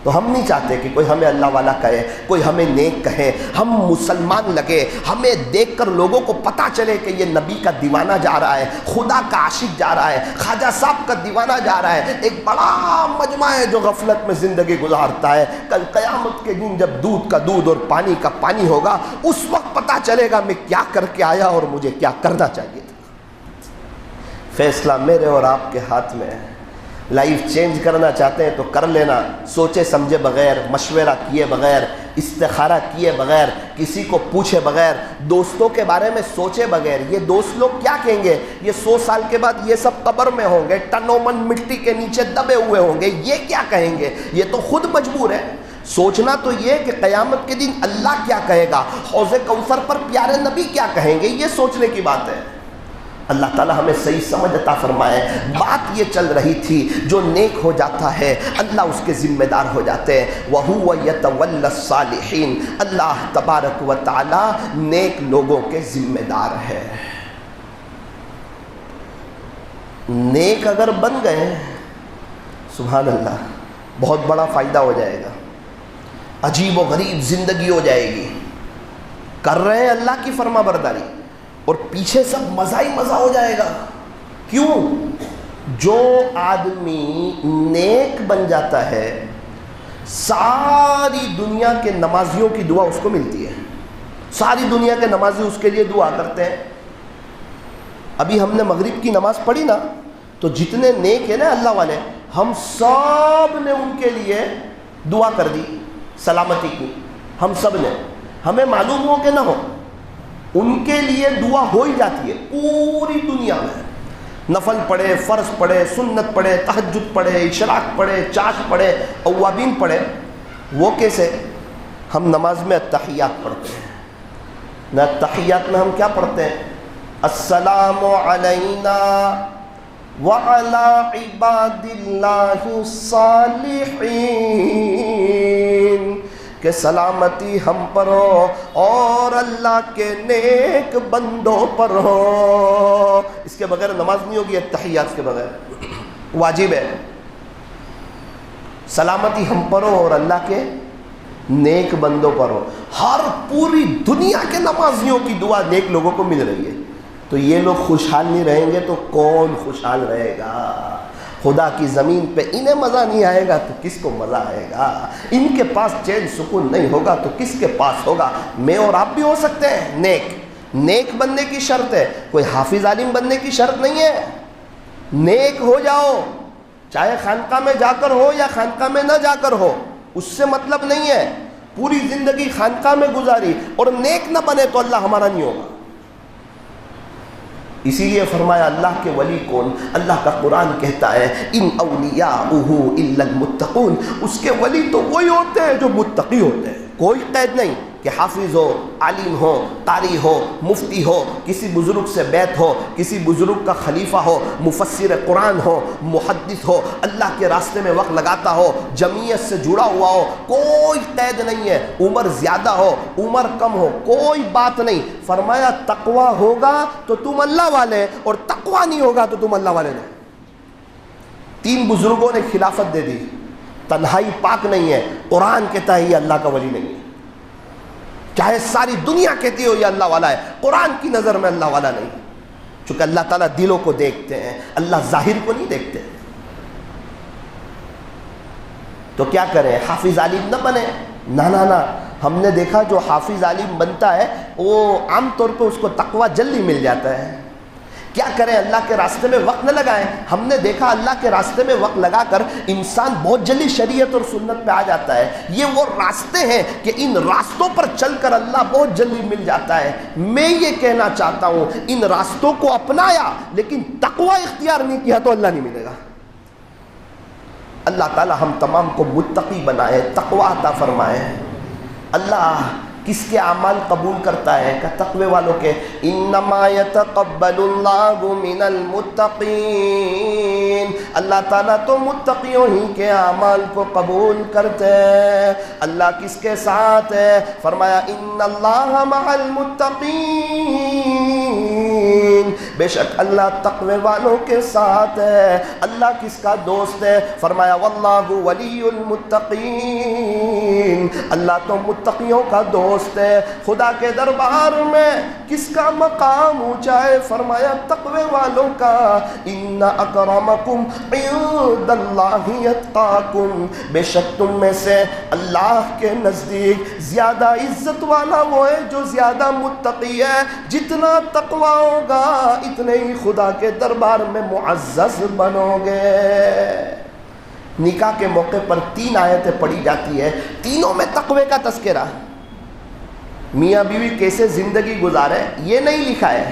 S2: تو ہم نہیں چاہتے کہ کوئی ہمیں اللہ والا کہے، کوئی ہمیں نیک کہے. ہم مسلمان لگے، ہمیں دیکھ کر لوگوں کو پتہ چلے کہ یہ نبی کا دیوانہ جا رہا ہے، خدا کا عاشق جا رہا ہے، خواجہ صاحب کا دیوانہ جا رہا ہے. ایک بڑا مجمع ہے جو غفلت میں زندگی گزارتا ہے. کل قیامت کے دن جب دودھ کا دودھ اور پانی کا پانی ہوگا، اس وقت پتہ چلے گا میں کیا کر کے آیا اور مجھے کیا کرنا چاہیے تھا. فیصلہ میرے اور آپ کے ہاتھ میں ہے. لائف چینج کرنا چاہتے ہیں تو کر لینا، سوچے سمجھے بغیر، مشورہ کیے بغیر، استخارہ کیے بغیر، کسی کو پوچھے بغیر، دوستوں کے بارے میں سوچے بغیر. یہ دوست لوگ کیا کہیں گے؟ یہ 100 سال کے بعد یہ سب قبر میں ہوں گے، ٹنوں من مٹی کے نیچے دبے ہوئے ہوں گے. یہ کیا کہیں گے؟ یہ تو خود مجبور ہے. سوچنا تو یہ کہ قیامت کے دن اللہ کیا کہے گا، حوض کوثر پر پیارے نبی کیا کہیں گے. یہ سوچنے کی بات ہے. اللہ تعالیٰ ہمیں صحیح سمجھ عطا فرمائے. بات یہ چل رہی تھی جو نیک ہو جاتا ہے اللہ اس کے ذمہ دار ہو جاتے ہیں. وَهُوَ يَتَوَلَّى الصَّالِحِينَ، اللہ تبارک و تعالی نیک لوگوں کے ذمہ دار ہے. نیک اگر بن گئے سبحان اللہ بہت بڑا فائدہ ہو جائے گا. عجیب و غریب زندگی ہو جائے گی. کر رہے ہیں اللہ کی فرما برداری اور پیچھے سب مزہ ہی مزہ ہو جائے گا. کیوں؟ جو آدمی نیک بن جاتا ہے ساری دنیا کے نمازیوں کی دعا اس کو ملتی ہے. ساری دنیا کے نمازی اس کے لیے دعا کرتے ہیں. ابھی ہم نے مغرب کی نماز پڑھی نا، تو جتنے نیک ہیں نا اللہ والے، ہم سب نے ان کے لیے دعا کر دی سلامتی کی. ہم سب نے، ہمیں معلوم ہو کہ نہ ہو، ان کے لیے دعا ہو ہی جاتی ہے پوری دنیا میں. نفل پڑھے، فرض پڑھے، سنت پڑھے، تہجد پڑھے، اشراق پڑھے، چاش پڑھے، اوابین پڑھے. وہ کیسے؟ ہم نماز میں التحیات پڑھتے ہیں نا. التحیات میں ہم کیا پڑھتے ہیں؟ السلام علینا وعلی عباد اللہ الصالحین، کہ سلامتی ہم پر ہو اور اللہ کے نیک بندوں پر ہو. اس کے بغیر نماز نہیں ہوگی. التحیات کے بغیر واجب ہے. سلامتی ہم پر ہو اور اللہ کے نیک بندوں پر ہو. ہر پوری دنیا کے نمازیوں کی دعا نیک لوگوں کو مل رہی ہے. تو یہ لوگ خوشحال نہیں رہیں گے تو کون خوشحال رہے گا؟ خدا کی زمین پہ انہیں مزہ نہیں آئے گا تو کس کو مزہ آئے گا؟ ان کے پاس چین سکون نہیں ہوگا تو کس کے پاس ہوگا؟ میں اور آپ بھی ہو سکتے ہیں نیک. نیک بننے کی شرط ہے، کوئی حافظ عالم بننے کی شرط نہیں ہے. نیک ہو جاؤ، چاہے خانقاہ میں جا کر ہو یا خانقاہ میں نہ جا کر ہو، اس سے مطلب نہیں ہے. پوری زندگی خانقاہ میں گزاری اور نیک نہ بنے تو اللہ ہمارا نہیں ہوگا. اسی لیے فرمایا اللہ کے ولی کون؟ اللہ کا قرآن کہتا ہے ان اولیاؤہ الا المتقون، اس کے ولی تو وہی ہوتے ہیں جو متقی ہوتے ہیں. کوئی قید نہیں کہ حافظ ہو، عالم ہو، قاری ہو، مفتی ہو، کسی بزرگ سے بیعت ہو، کسی بزرگ کا خلیفہ ہو، مفسر قرآن ہو، محدث ہو، اللہ کے راستے میں وقت لگاتا ہو، جمعیت سے جڑا ہوا ہو. کوئی قید نہیں ہے. عمر زیادہ ہو، عمر کم ہو، کوئی بات نہیں. فرمایا تقوی ہوگا تو تم اللہ والے، اور تقوی نہیں ہوگا تو تم اللہ والے نہیں. 3 بزرگوں نے خلافت دے دی. تنہائی پاک نہیں ہے. قرآن کہتا ہے یہ اللہ کا ولی نہیں ہے. چاہے ساری دنیا کہتی ہو یہ اللہ والا ہے، قرآن کی نظر میں اللہ والا نہیں. چونکہ اللہ تعالیٰ دلوں کو دیکھتے ہیں، اللہ ظاہر کو نہیں دیکھتے. تو کیا کریں؟ حافظ عالم نہ بنے. نہ ہم نے دیکھا جو حافظ عالم بنتا ہے وہ عام طور پہ اس کو تقوی جلدی مل جاتا ہے. کیا کریں اللہ کے راستے میں وقت نہ لگائیں؟ ہم نے دیکھا اللہ کے راستے میں وقت لگا کر انسان بہت جلدی شریعت اور سنت پہ آ جاتا ہے۔ یہ وہ راستے ہیں کہ ان راستوں پر چل کر اللہ بہت جلدی مل جاتا ہے۔ میں یہ کہنا چاہتا ہوں ان راستوں کو اپنایا لیکن تقوی اختیار نہیں کیا تو اللہ نہیں ملے گا۔ اللہ تعالی ہم تمام کو متقی بنائے، تقوی عطا فرمائے۔ اللہ کس کے اعمال قبول کرتا ہے؟ کہ تقوی والوں کے۔ انما یتقبل اللہ من المتقین، اللہ تعالیٰ تو متقیوں ہی کے اعمال کو قبول کرتے ہیں۔ اللہ کس کے ساتھ ہے؟ فرمایا ان اللہ مع المتقین، بے شک اللہ تقوی والوں کے ساتھ ہے۔ اللہ کس کا دوست ہے؟ فرمایا واللہ ولی المتقین، اللہ تو متقیوں کا دوست ہے۔ خدا کے دربار میں کس کا مقام اونچا ہے؟ فرمایا تقوی والوں کا۔ ان اکرمکم عند اللہ اتقاکم، بے شک تم میں سے اللہ کے نزدیک زیادہ عزت والا وہ ہے جو زیادہ متقی ہے۔ جتنا تقوی ہوگا اتنے ہی خدا کے دربار میں معزز بنو گے۔ نکاح کے موقع پر 3 آیتیں پڑھی جاتی ہے، تینوں میں تقوی کا تذکرہ۔ میاں بیوی کیسے زندگی گزارے یہ نہیں لکھا ہے،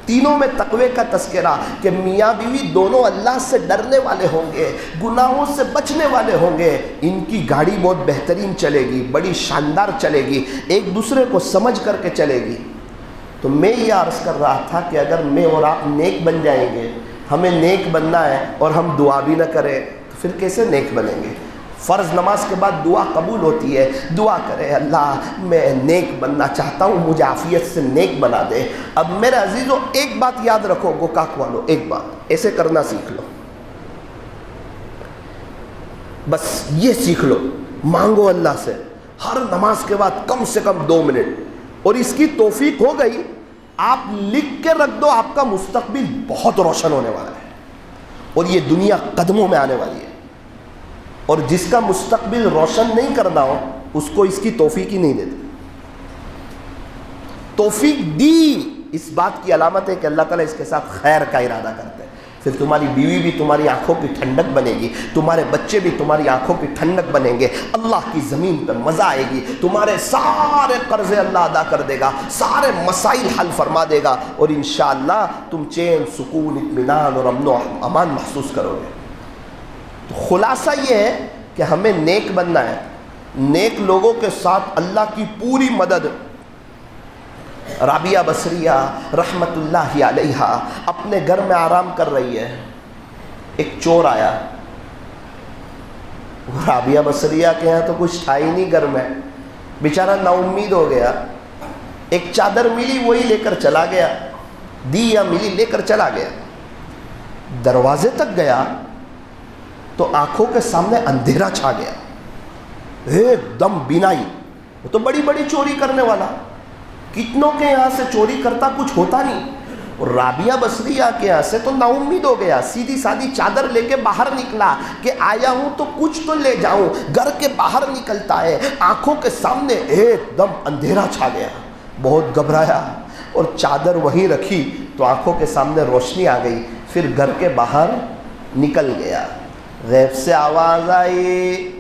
S2: تینوں میں تقوی کا تذکرہ کہ میاں بیوی دونوں اللہ سے ڈرنے والے ہوں گے، گناہوں سے بچنے والے ہوں گے، ان کی گاڑی بہت بہترین چلے گی، بڑی شاندار چلے گی، ایک دوسرے کو سمجھ کر کے چلے گی۔ تو میں یہ عرض کر رہا تھا کہ اگر میں اور آپ نیک بن جائیں گے، ہمیں نیک بننا ہے اور ہم دعا بھی نہ کریں تو پھر کیسے نیک بنیں گے؟ فرض نماز کے بعد دعا قبول ہوتی ہے، دعا کرے اللہ میں نیک بننا چاہتا ہوں، مجھے عافیت سے نیک بنا دے۔ اب میرے عزیزو ایک بات یاد رکھو گوکاک والو، ایک بات ایسے کرنا سیکھ لو، بس یہ سیکھ لو، مانگو اللہ سے ہر نماز کے بعد کم سے کم 2 منٹ، اور اس کی توفیق ہو گئی آپ لکھ کے رکھ دو، آپ کا مستقبل بہت روشن ہونے والا ہے اور یہ دنیا قدموں میں آنے والی ہے۔ اور جس کا مستقبل روشن نہیں کرنا ہو اس کو اس کی توفیق ہی نہیں دیتے۔ توفیق دی اس بات کی علامت ہے کہ اللہ تعالیٰ اس کے ساتھ خیر کا ارادہ کرتے ہیں۔ پھر تمہاری بیوی بھی تمہاری آنکھوں کی ٹھنڈک بنے گی، تمہارے بچے بھی تمہاری آنکھوں کی ٹھنڈک بنیں گے، اللہ کی زمین پہ مزہ آئے گی، تمہارے سارے قرضے اللہ ادا کر دے گا، سارے مسائل حل فرما دے گا، اور انشاءاللہ تم چین، سکون، اطمینان اور امن و امان محسوس کرو گے۔ تو خلاصہ یہ ہے کہ ہمیں نیک بننا ہے، نیک لوگوں کے ساتھ اللہ کی پوری مدد۔ رابعہ بصریہ رحمت اللہ علیہا اپنے گھر میں آرام کر رہی ہے، ایک چور آیا، رابعہ بصریہ کے یہاں تو کچھ تھا ہی نہیں گھر میں، بیچارہ نا امید ہو گیا، ایک چادر ملی وہی لے کر چلا گیا، دی یا ملی لے کر چلا گیا، دروازے تک گیا تو آنکھوں کے سامنے اندھیرا چھا گیا، ایک دم بینائی، وہ تو بڑی بڑی چوری کرنے والا، کتنوں کے یہاں سے چوری کرتا کچھ ہوتا نہیں، اور رابعہ بصریہ کے یہاں سے تو نا امید ہو گیا، سیدھی سادھی چادر لے کے باہر نکلا کہ آیا ہوں تو کچھ تو لے جاؤں، گھر کے باہر نکلتا ہے، آنکھوں کے سامنے ایک دم اندھیرا چھا گیا، بہت گھبرایا اور چادر وہیں رکھی تو آنکھوں کے سامنے روشنی آ گئی، پھر گھر کے باہر نکل گیا۔ غیب سے آواز آئی،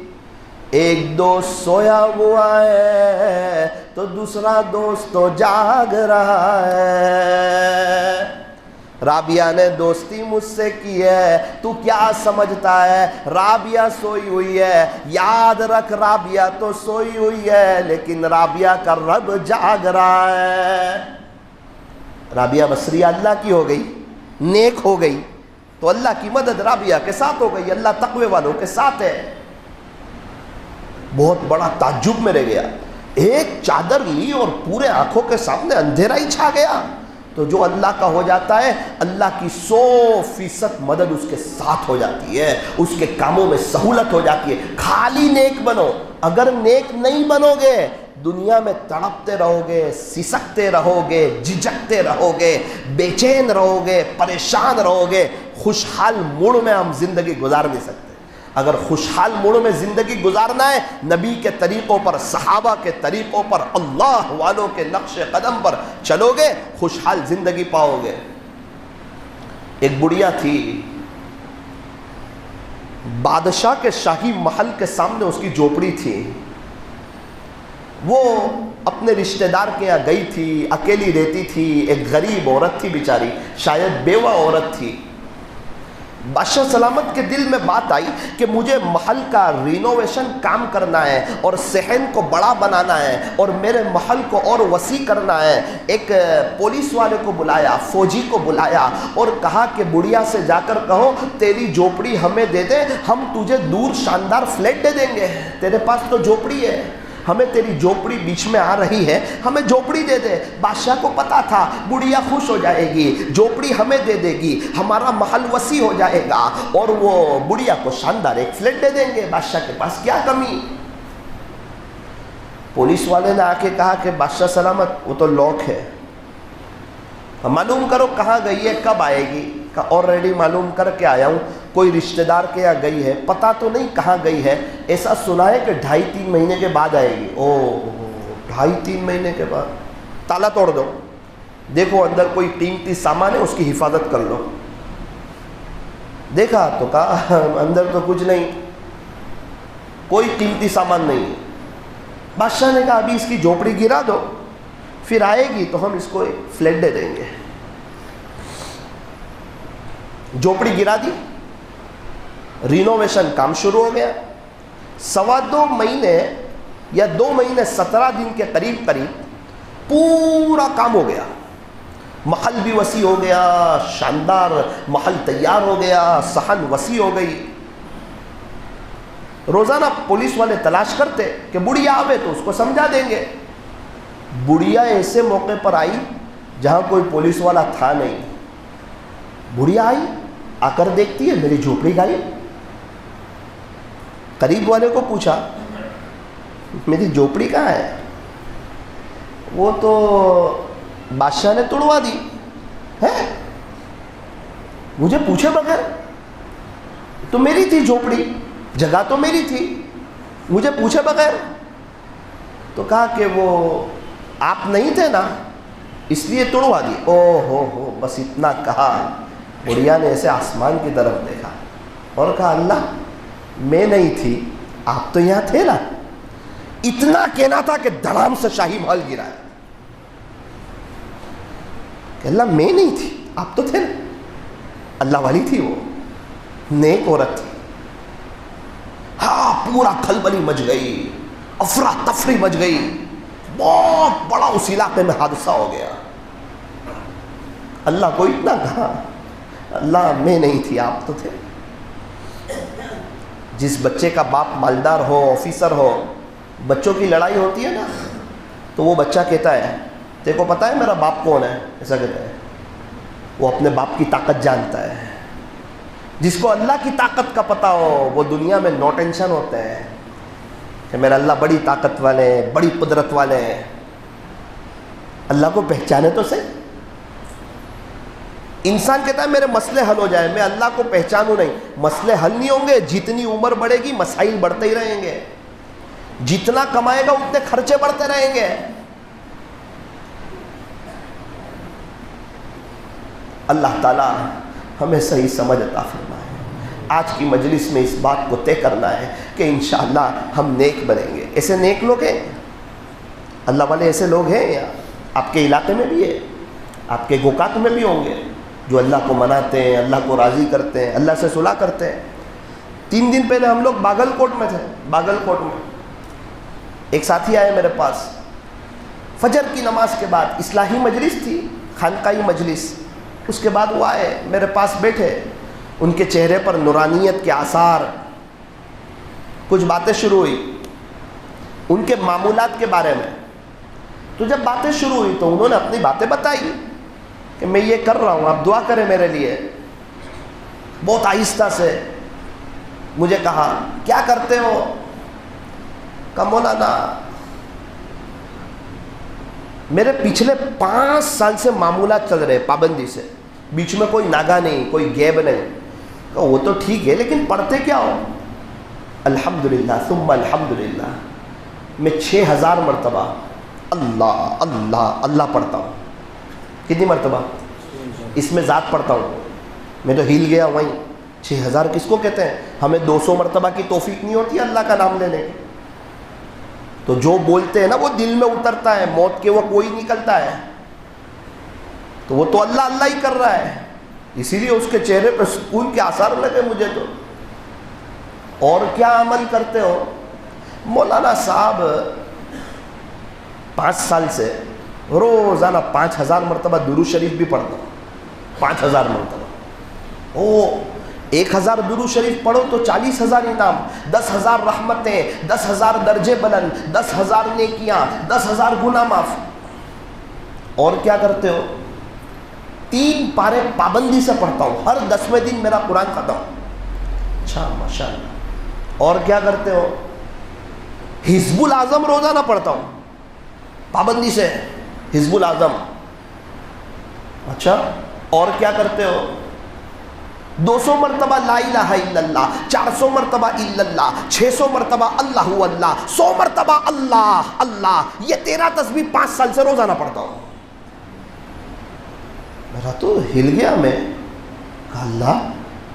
S2: ایک دوست سویا ہوا ہے تو دوسرا دوست تو جاگ رہا ہے۔ رابعہ نے دوستی مجھ سے کی ہے، تو کیا سمجھتا ہے؟ رابعہ سوئی ہوئی ہے، یاد رکھ رابعہ تو سوئی ہوئی ہے لیکن رابعہ کا رب جاگ رہا ہے۔ رابعہ بصریہ اللہ کی ہو گئی، نیک ہو گئی، تو اللہ کی مدد رابعہ کے ساتھ ہو گئی، اللہ تقوی والوں کے ساتھ ہے۔ بہت بڑا تعجب میں رہ گیا، ایک چادر لی اور پورے آنکھوں کے سامنے اندھیرا ہی چھا گیا۔ تو جو اللہ کا ہو جاتا ہے اللہ کی 100% مدد اس کے ساتھ ہو جاتی ہے، اس کے کاموں میں سہولت ہو جاتی ہے۔ خالی نیک بنو، اگر نیک نہیں بنو گے دنیا میں تڑپتے رہو گے، سسکتے رہو گے، جھجکتے رہو گے، بے چین رہو گے، پریشان رہو گے، خوشحال موڑ میں ہم زندگی گزار نہیں سکتے۔ اگر خوشحال موڑ میں زندگی گزارنا ہے نبی کے طریقوں پر، صحابہ کے طریقوں پر، اللہ والوں کے نقش قدم پر چلو گے، خوشحال زندگی پاؤ گے۔ ایک بڑھیا تھی، بادشاہ کے شاہی محل کے سامنے اس کی جھوپڑی تھی، وہ اپنے رشتہ دار کے یہاں گئی تھی، اکیلی رہتی تھی، ایک غریب عورت تھی بیچاری، شاید بیوہ عورت تھی۔ بادشاہ سلامت کے دل میں بات آئی کہ مجھے محل کا رینوویشن کام کرنا ہے اور صحن کو بڑا بنانا ہے اور میرے محل کو اور وسیع کرنا ہے۔ ایک پولیس والے کو بلایا، فوجی کو بلایا اور کہا کہ بڑھیا سے جا کر کہو تیری جھوپڑی ہمیں دے دے، ہم تجھے دور شاندار فلیٹ دے دیں گے، تیرے پاس تو جھوپڑی ہے، ہمیں تیری جھوپڑی بیچ میں آ رہی ہے، ہمیں جھوپڑی دے دے۔ بادشاہ کو پتا تھا بڑھیا خوش ہو جائے گی، جھوپڑی ہمیں دے دے گی، ہمارا محل وسیع ہو جائے گا اور وہ بڑھیا کو شاندار ایک فلیٹ دے دیں گے، بادشاہ کے پاس کیا کمی۔ پولیس والے نے آ کے کہا کہ بادشاہ سلامت وہ تو لاک ہے، معلوم کرو کہاں گئی ہے، کب آئے گی؟ کہ آلریڈی معلوم کر کے آیا ہوں، کوئی رشتہ دار کے یہاں گئی ہے، پتہ تو نہیں کہاں گئی ہے، ایسا سنا ہے کہ 2.5-3 مہینے کے بعد آئے گی۔ او 2.5-3 مہینے کے بعد؟ تالا توڑ دو، دیکھو اندر کوئی قیمتی سامان ہے، اس کی حفاظت کر لو۔ دیکھا تو کہا اندر تو کچھ نہیں، کوئی قیمتی سامان نہیں۔ بادشاہ نے کہا ابھی اس کی جھوپڑی گرا دو، پھر آئے گی تو ہم اس کو ایک فلیٹ دے دیں گے۔ جھوپڑی گرا دی، رینوویشن کام شروع ہو گیا۔ 2.25 مہینے یا 2 مہینے 17 دن کے قریب پورا کام ہو گیا، محل بھی وسیع ہو گیا، شاندار محل تیار ہو گیا، صحن وسیع ہو گئی۔ روزانہ پولیس والے تلاش کرتے کہ بڑھیا آوے تو اس کو سمجھا دیں گے۔ بڑھیا ایسے موقع پر آئی جہاں کوئی پولیس والا تھا نہیں۔ بڑھیا آئی، آ کر دیکھتی ہے میری جھوپڑی غائب۔ قریب والے کو پوچھا میری جھوپڑی کہاں ہے؟ وہ تو بادشاہ نے توڑوا دی ہے، مجھے پوچھے بغیر، تو میری تھی جھوپڑی، جگہ تو میری تھی، مجھے پوچھے بغیر۔ تو کہا کہ وہ آپ نہیں تھے نا اس لیے توڑوا دی۔ او ہو بس اتنا کہا، بڑھیا نے ایسے آسمان کی طرف دیکھا اور کہا اللہ میں نہیں تھی، آپ تو یہاں تھے نا۔ اتنا کہنا تھا کہ دھڑام سے شاہی محل گرایا کہ اللہ میں نہیں تھی، آپ تو تھے نا۔ اللہ والی تھی، وہ نیک عورت تھی۔ ہاں پورا کھلبلی مچ گئی، افراتفری مچ گئی، بہت بڑا اس علاقے میں حادثہ ہو گیا۔ اللہ کو اتنا کہا اللہ میں نہیں تھی، آپ تو تھے۔ جس بچے کا باپ مالدار ہو، آفیسر ہو، بچوں کی لڑائی ہوتی ہے نا تو وہ بچہ کہتا ہے تیرے کو پتا ہے میرا باپ کون ہے، ایسا کہتا ہے۔ وہ اپنے باپ کی طاقت جانتا ہے۔ جس کو اللہ کی طاقت کا پتہ ہو وہ دنیا میں نو ٹینشن ہوتے ہیں کہ میرا اللہ بڑی طاقت والے ہیں، بڑی قدرت والے ہیں۔ اللہ کو پہچانے تو صحیح۔ انسان کہتا ہے میرے مسئلے حل ہو جائیں، میں اللہ کو پہچانوں نہیں، مسئلے حل نہیں ہوں گے۔ جتنی عمر بڑھے گی مسائل بڑھتے ہی رہیں گے، جتنا کمائے گا اتنے خرچے بڑھتے رہیں گے۔ اللہ تعالیٰ ہمیں صحیح سمجھ عطا فرمائے۔ آج کی مجلس میں اس بات کو طے کرنا ہے کہ انشاءاللہ ہم نیک بنیں گے۔ ایسے نیک لوگ ہیں، اللہ والے ایسے لوگ ہیں یا آپ کے علاقے میں بھی ہے، آپ کے گوکات میں بھی ہوں گے جو اللہ کو مناتے ہیں، اللہ کو راضی کرتے ہیں، اللہ سے صلح کرتے ہیں۔ 3 دن پہلے ہم لوگ باگل کوٹ میں تھے۔ باگل کوٹ میں ایک ساتھی آئے میرے پاس، فجر کی نماز کے بعد اصلاحی مجلس تھی، خانقاہی مجلس، اس کے بعد وہ آئے میرے پاس بیٹھے، ان کے چہرے پر نورانیت کے آثار، کچھ باتیں شروع ہوئی ان کے معمولات کے بارے میں۔ تو جب باتیں شروع ہوئی تو انہوں نے اپنی باتیں بتائی کہ میں یہ کر رہا ہوں، آپ دعا کریں میرے لیے۔ بہت آہستہ سے مجھے کہا کیا کرتے ہو؟ کہا مولانا میرے پچھلے 5 سال سے معمولات چل رہے پابندی سے، بیچ میں کوئی ناگا نہیں، کوئی گیب نہیں۔ کہا وہ تو ٹھیک ہے لیکن پڑھتے کیا ہو؟ الحمدللہ ثم الحمدللہ، میں 6000 مرتبہ اللہ اللہ اللہ پڑھتا ہوں۔ کتنی مرتبہ؟ اس میں ذات پڑھتا ہوں میں تو ہل گیا وہیں. 6000 کس کو کہتے ہیں؟ ہمیں 200 مرتبہ کی توفیق نہیں ہوتی اللہ کا نام لینے کی. تو جو بولتے ہیں نا وہ دل میں اترتا ہے، موت کے وقت وہی نکلتا ہے. تو وہ تو اللہ اللہ ہی کر رہا ہے، اسی لیے اس کے چہرے پہ سکون کے آثار لگے مجھے تو. اور کیا عمل کرتے ہو؟ مولانا صاحب 5 سال سے روزانہ 5000 مرتبہ درود شریف بھی پڑھتا ہوں. 5000 مرتبہ. 1000 درود شریف پڑھو تو 40,000 انعام، 10,000 رحمتیں، 10,000 درجے بلند، 10,000 نیکیاں، 10,000 گناہ معاف. اور کیا کرتے ہو؟ 3 پارے پابندی سے پڑھتا ہوں، ہر 10ویں دن میرا قرآن ختم. اچھا ماشاء اللہ. اور کیا کرتے ہو؟ حزب الاعظم روزانہ پڑھتا ہوں پابندی سے. حزب الاعظم. اچھا. اور کیا کرتے ہو؟ 200 مرتبہ لا الہ الا اللہ، 400 مرتبہ الا اللہ، 600 مرتبہ اللہ اللہ، 100 مرتبہ اللہ اللہ. یہ 13 تسبیح 5 سال سے روزانہ پڑھتا ہوں. میرا تو ہل گیا. میں کہا اللہ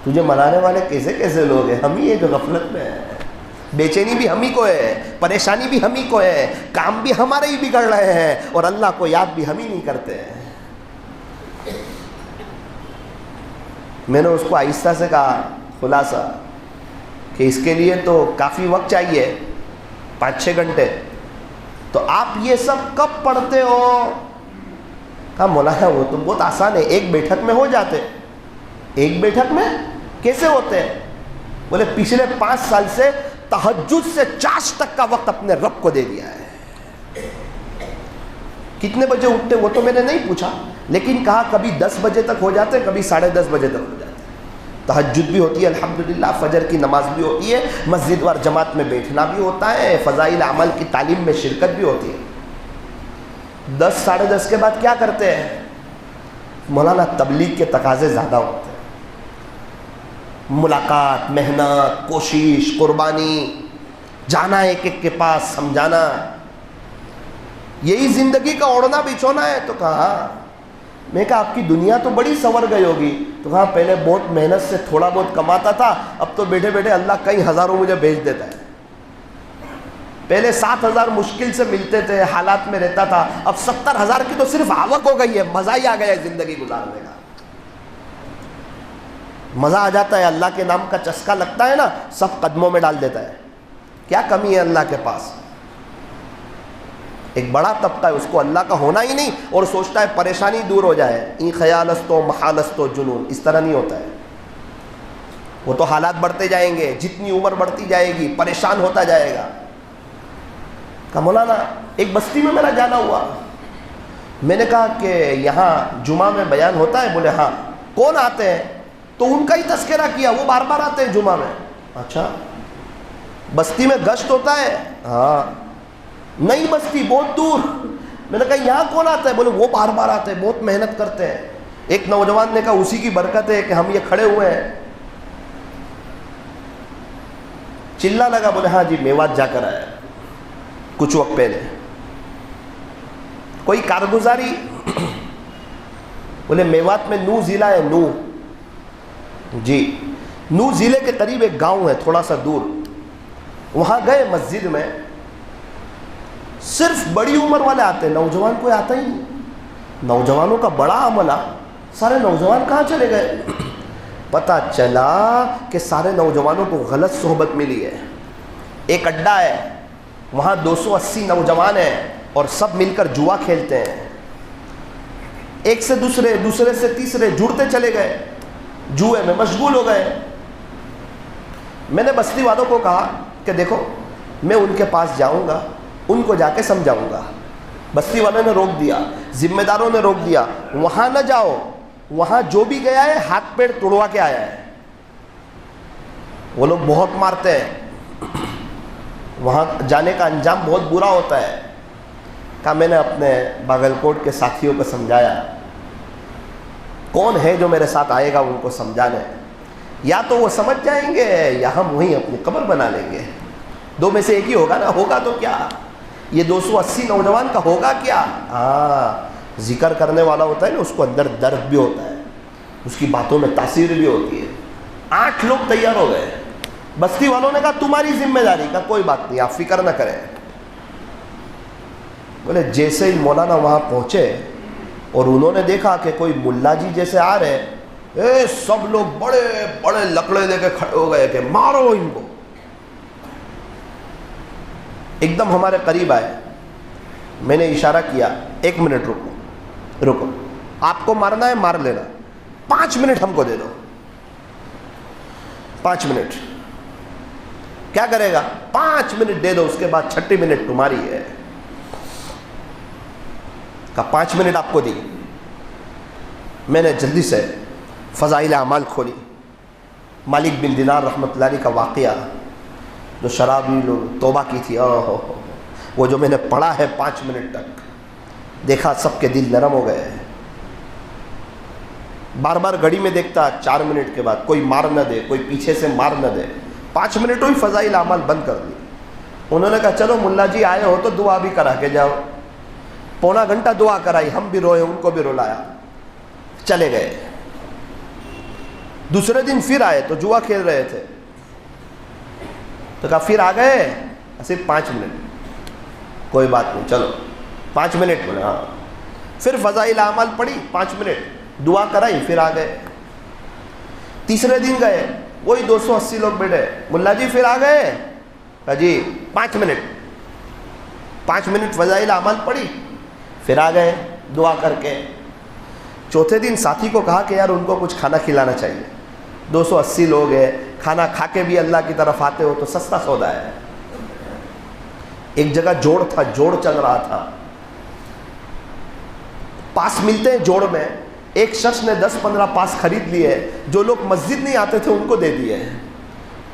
S2: تجھے منانے والے کیسے کیسے لوگ ہیں؟ ہم ہی ہیں جو غفلت میں ہیں. بے چینی بھی ہم ہی کو ہے، پریشانی بھی ہم ہی کو ہے، کام بھی ہمارے ہی بگڑ رہے ہیں، اور اللہ کو یاد بھی ہم ہی نہیں کرتے ہیں. میں نے اس کو آہستہ سے کہا خلاصہ کہ اس کے لیے تو کافی وقت چاہیے، 5-6 گھنٹے. تو آپ یہ سب کب پڑھتے ہو؟ کہا مولانا وہ تو بہت آسان ہے، ایک بیٹھک میں ہو جاتے. ایک بیٹھک میں کیسے ہوتے ہیں؟ بولے پچھلے 5 سال سے تہجد سے چاش تک کا وقت اپنے رب کو دے دیا ہے. کتنے بجے اٹھتے وہ تو میں نے نہیں پوچھا، لیکن کہا کبھی 10 بجے تک ہو جاتے، کبھی 10:30 بجے تک ہو جاتے. تہجد بھی ہوتی ہے الحمدللہ، فجر کی نماز بھی ہوتی ہے، مسجد اور جماعت میں بیٹھنا بھی ہوتا ہے، فضائل عمل کی تعلیم میں شرکت بھی ہوتی ہے. 10-10:30 کے بعد کیا کرتے ہیں؟ مولانا تبلیغ کے تقاضے زیادہ ہوتے ہیں. ملاقات، محنت، کوشش، قربانی، جانا ایک ایک کے پاس، سمجھانا، یہی زندگی کا اوڑھنا بچھونا ہے. تو کہا میں کہا آپ کی دنیا تو بڑی سنور گئی ہوگی. تو کہا پہلے بہت محنت سے تھوڑا بہت کماتا تھا، اب تو بیٹھے بیٹھے اللہ کئی ہزاروں مجھے بھیج دیتا ہے. پہلے 7,000 مشکل سے ملتے تھے، حالات میں رہتا تھا، اب 70,000 کی تو صرف آوک ہو گئی ہے. مزہ ہی آ گیا ہے زندگی گزارنے کا. مزہ آ جاتا ہے، اللہ کے نام کا چسکا لگتا ہے نا، سب قدموں میں ڈال دیتا ہے. کیا کمی ہے اللہ کے پاس؟ ایک بڑا طبقہ ہے اس کو اللہ کا ہونا ہی نہیں، اور سوچتا ہے پریشانی دور ہو جائے. این خیالستو محالستو جنون، اس طرح نہیں ہوتا ہے. وہ تو حالات بڑھتے جائیں گے، جتنی عمر بڑھتی جائے گی پریشان ہوتا جائے گا. کہا مولانا ایک بستی میں میرا جانا ہوا. میں نے کہا کہ یہاں جمعہ میں بیان ہوتا ہے؟ بولے ہاں. کون آتے ہیں؟ تو ان کا ہی تذکرہ کیا، وہ بار بار آتے ہیں جمعہ میں. اچھا بستی میں گشت ہوتا ہے؟ ہاں. نئی بستی بہت دور. میں نے کہا یہاں کون آتا ہے؟ بولے وہ بار بار آتے ہیں، بہت محنت کرتے ہیں. ایک نوجوان نے کہا اسی کی برکت ہے کہ ہم یہ کھڑے ہوئے ہیں. چلنا لگا. بولے ہاں جی میوات جا کر آیا کچھ وقت پہلے. کوئی کارگزاری؟ بولے میوات میں نو ضلع ہے. نو جی، نو ضلع کے قریب ایک گاؤں ہے تھوڑا سا دور. وہاں گئے مسجد میں، صرف بڑی عمر والے آتے ہیں، نوجوان کوئی آتا ہی نہیں. نوجوانوں کا بڑا عملہ، سارے نوجوان کہاں چلے گئے؟ پتہ چلا کہ سارے نوجوانوں کو غلط صحبت ملی ہے. ایک اڈا ہے، وہاں 280 نوجوان ہیں اور سب مل کر جوا کھیلتے ہیں. ایک سے دوسرے، دوسرے سے تیسرے جڑتے چلے گئے، جوئے میں مشغول ہو گئے. میں نے بستی والوں کو کہا کہ دیکھو میں ان کے پاس جاؤں گا، ان کو جا کے سمجھاؤں گا. بستی والوں نے روک دیا، ذمہ داروں نے روک دیا، وہاں نہ جاؤ، وہاں جو بھی گیا ہے ہاتھ پیر توڑوا کے آیا ہے. وہ لوگ بہت مارتے ہیں، وہاں جانے کا انجام بہت برا ہوتا ہے. کہا میں نے اپنے باگلکوٹ کے ساتھیوں کو سمجھایا، کون ہے جو میرے ساتھ آئے گا ان کو سمجھانے، یا تو وہ سمجھ جائیں گے یا ہم وہیں اپنی قبر بنا لیں گے. 2 میں سے ایک ہی ہوگا نا. ہوگا تو کیا، یہ 280 نوجوان کا ہوگا کیا؟ ہاں ذکر کرنے والا ہوتا ہے نا، اس کو اندر درد بھی ہوتا ہے. اس کی باتوں میں تاثیر بھی ہوتی ہے. 8 لوگ تیار ہو گئے. بستی والوں نے کہا تمہاری ذمہ داری کا کوئی بات نہیں, آپ فکر نہ کریں. بولے جیسے ہی مولانا وہاں پہنچے اور انہوں نے دیکھا کہ کوئی ملا جی جیسے آ رہے, سب لوگ بڑے بڑے لکڑے لے کے کھڑے ہو گئے کہ مارو ان کو. ایک دم ہمارے قریب آئے. میں نے اشارہ کیا 1 منٹ رکو, آپ کو مارنا ہے مار لینا, 5 منٹ ہم کو دے دو. 5 منٹ کیا کرے گا؟ 5 منٹ دے دو, اس کے بعد 36 منٹ تمہاری ہے. کہا 5 منٹ آپ کو دی. میں نے جلدی سے فضائل اعمال کھولی. مالک بن دینار رحمۃ اللہ علیہ کا واقعہ, جو شرابی لوگ توبہ کی تھی, وہ جو میں نے پڑھا ہے 5 منٹ تک, دیکھا سب کے دل نرم ہو گئے. بار بار گھڑی میں دیکھتا 4 منٹ کے بعد کوئی مار نہ دے, کوئی پیچھے سے مار نہ دے. 5 منٹ ہوئی, فضائل اعمال بند کر دی. انہوں نے کہا چلو ملا جی آئے ہو تو دعا بھی کرا کے جاؤ. پونا گھنٹہ دعا کرائی, ہم بھی روئے, ان کو بھی رلایا, چلے گئے. دوسرے دن پھر آئے تو جوا کھیل رہے تھے, تو کہا پھر آ گئے, صرف 5 منٹ. کوئی بات نہیں چلو 5 منٹ. بولے ہاں. پھر فضائل اعمال پڑھی 5 منٹ, دعا کرائی, پھر آ گئے. تیسرے دن گئے, وہی 280 لوگ بیٹھے. ملا جی پھر آ گئے؟ کہا جی 5 منٹ. 5 منٹ فضائل اعمال پڑھی, پھر آ گئے دعا کر کے. چوتھے دن ساتھی کو کہا کہ یار ان کو کچھ کھانا کھلانا چاہیے, 280 لوگ ہیں, کھانا کھا کے بھی اللہ کی طرف آتے ہو تو سستا سودا ہے. ایک جگہ جوڑ تھا, جوڑ چل رہا تھا, پاس ملتے ہیں جوڑ میں. ایک شخص نے 10-15 پاس خرید لیے, جو لوگ مسجد نہیں آتے تھے ان کو دے دیے.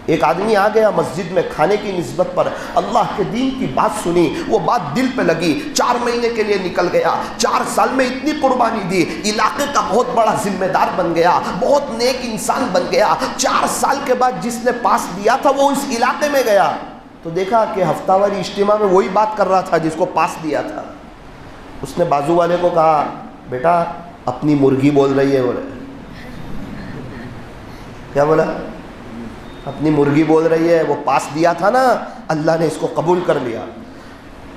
S2: ایک آدمی آ گیا مسجد میں کھانے کی نسبت پر, اللہ کے دین کی بات سنی, وہ بات دل پہ لگی, 4 مہینے کے لیے نکل گیا. 4 سال میں اتنی قربانی دی, علاقے کا بہت بڑا ذمہ دار بن گیا, بہت نیک انسان بن گیا. 4 سال کے بعد جس نے پاس دیا تھا وہ اس علاقے میں گیا تو دیکھا کہ ہفتہ واری اجتماع میں وہی بات کر رہا تھا جس کو پاس دیا تھا. اس نے بازو والے کو کہا بیٹا اپنی مرغی بول رہی ہے. بولے کیا بولا؟ اپنی مرغی بول رہی ہے, وہ پاس دیا تھا نا, اللہ نے اس کو قبول کر لیا.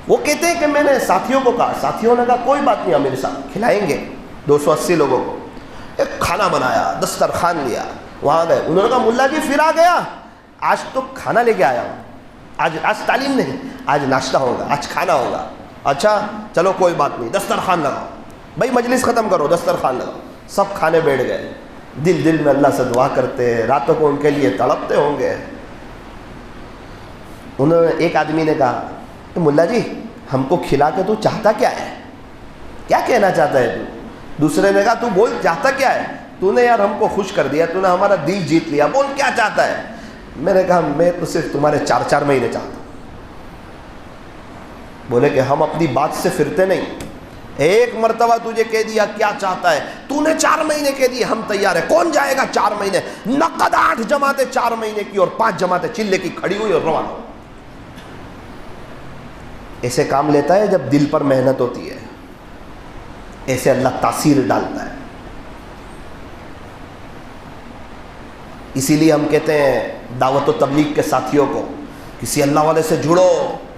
S2: وہ کہتے ہیں کہ میں نے ساتھیوں کو کہا, ساتھیوں نے کہا کوئی بات نہیں, میرے ساتھ کھلائیں گے. 280 لوگوں کو ایک کھانا بنایا, دسترخوان لیا, وہاں گئے. انہوں نے کہا ملا جی پھر آ گیا, آج تو کھانا لے کے آیا ہوں, آج تعلیم نہیں, آج ناشتہ ہوگا, آج کھانا ہوگا. اچھا چلو کوئی بات نہیں, دسترخوان لگاؤ بھائی, مجلس ختم کرو, دسترخوان لگاؤ. سب کھانے بیٹھ گئے, دل میں اللہ سے دعا کرتے, راتوں کو ان کے لیے تڑپتے ہوں گے. انہوں نے, ایک آدمی نے کہا کہ ملا جی ہم کو کھلا کے تو چاہتا کیا ہے, کیا کہنا چاہتا ہے تو؟ دوسرے نے کہا تو بول چاہتا کیا ہے, تو نے یار ہم کو خوش کر دیا, تو نے ہمارا دل جیت لیا, بول کیا چاہتا ہے. میں نے کہا میں تو صرف تمہارے 4 مہینے چاہتا ہوں. بولے کہ ہم اپنی بات سے پھرتے نہیں, ایک مرتبہ تجھے کہہ دیا کیا چاہتا ہے, تو نے 4 مہینے کہہ دیے, ہم تیار ہیں. کون جائے گا 4 مہینے؟ نقد 8 جماعتیں 4 مہینے کی اور 5 جماعتیں چلے کی کھڑی ہوئی اور روانہ ہو. ایسے کام لیتا ہے جب دل پر محنت ہوتی ہے, ایسے اللہ تاثیر ڈالتا ہے. اسی لیے ہم کہتے ہیں دعوت و تبلیغ کے ساتھیوں کو, کسی اللہ والے سے جڑو,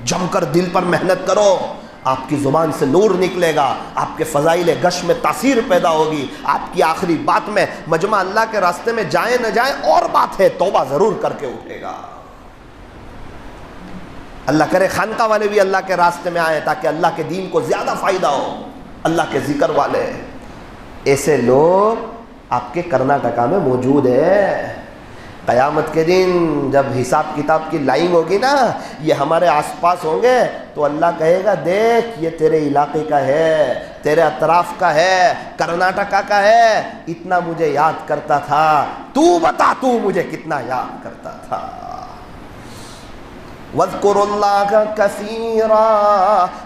S2: جم کر دل پر محنت کرو, آپ کی زبان سے نور نکلے گا, آپ کے فضائل گش میں تاثیر پیدا ہوگی. آپ کی آخری بات میں مجمع اللہ کے راستے میں جائیں نہ جائیں اور بات ہے, توبہ ضرور کر کے اٹھے گا. اللہ کرے خانقاہ والے بھی اللہ کے راستے میں آئے تاکہ اللہ کے دین کو زیادہ فائدہ ہو. اللہ کے ذکر والے, ایسے لوگ آپ کے کرناٹکا میں موجود ہے. قیامت کے دن جب حساب کتاب کی لائن ہوگی نا, یہ ہمارے آس پاس ہوں گے تو اللہ کہے گا دیکھ یہ تیرے علاقے کا ہے, تیرے اطراف کا ہے, کرناٹکا کا ہے, اتنا مجھے یاد کرتا تھا, تو بتا تو مجھے کتنا یاد کرتا تھا. وَاذْكُرُوا اللَّهَ كَثِيرًا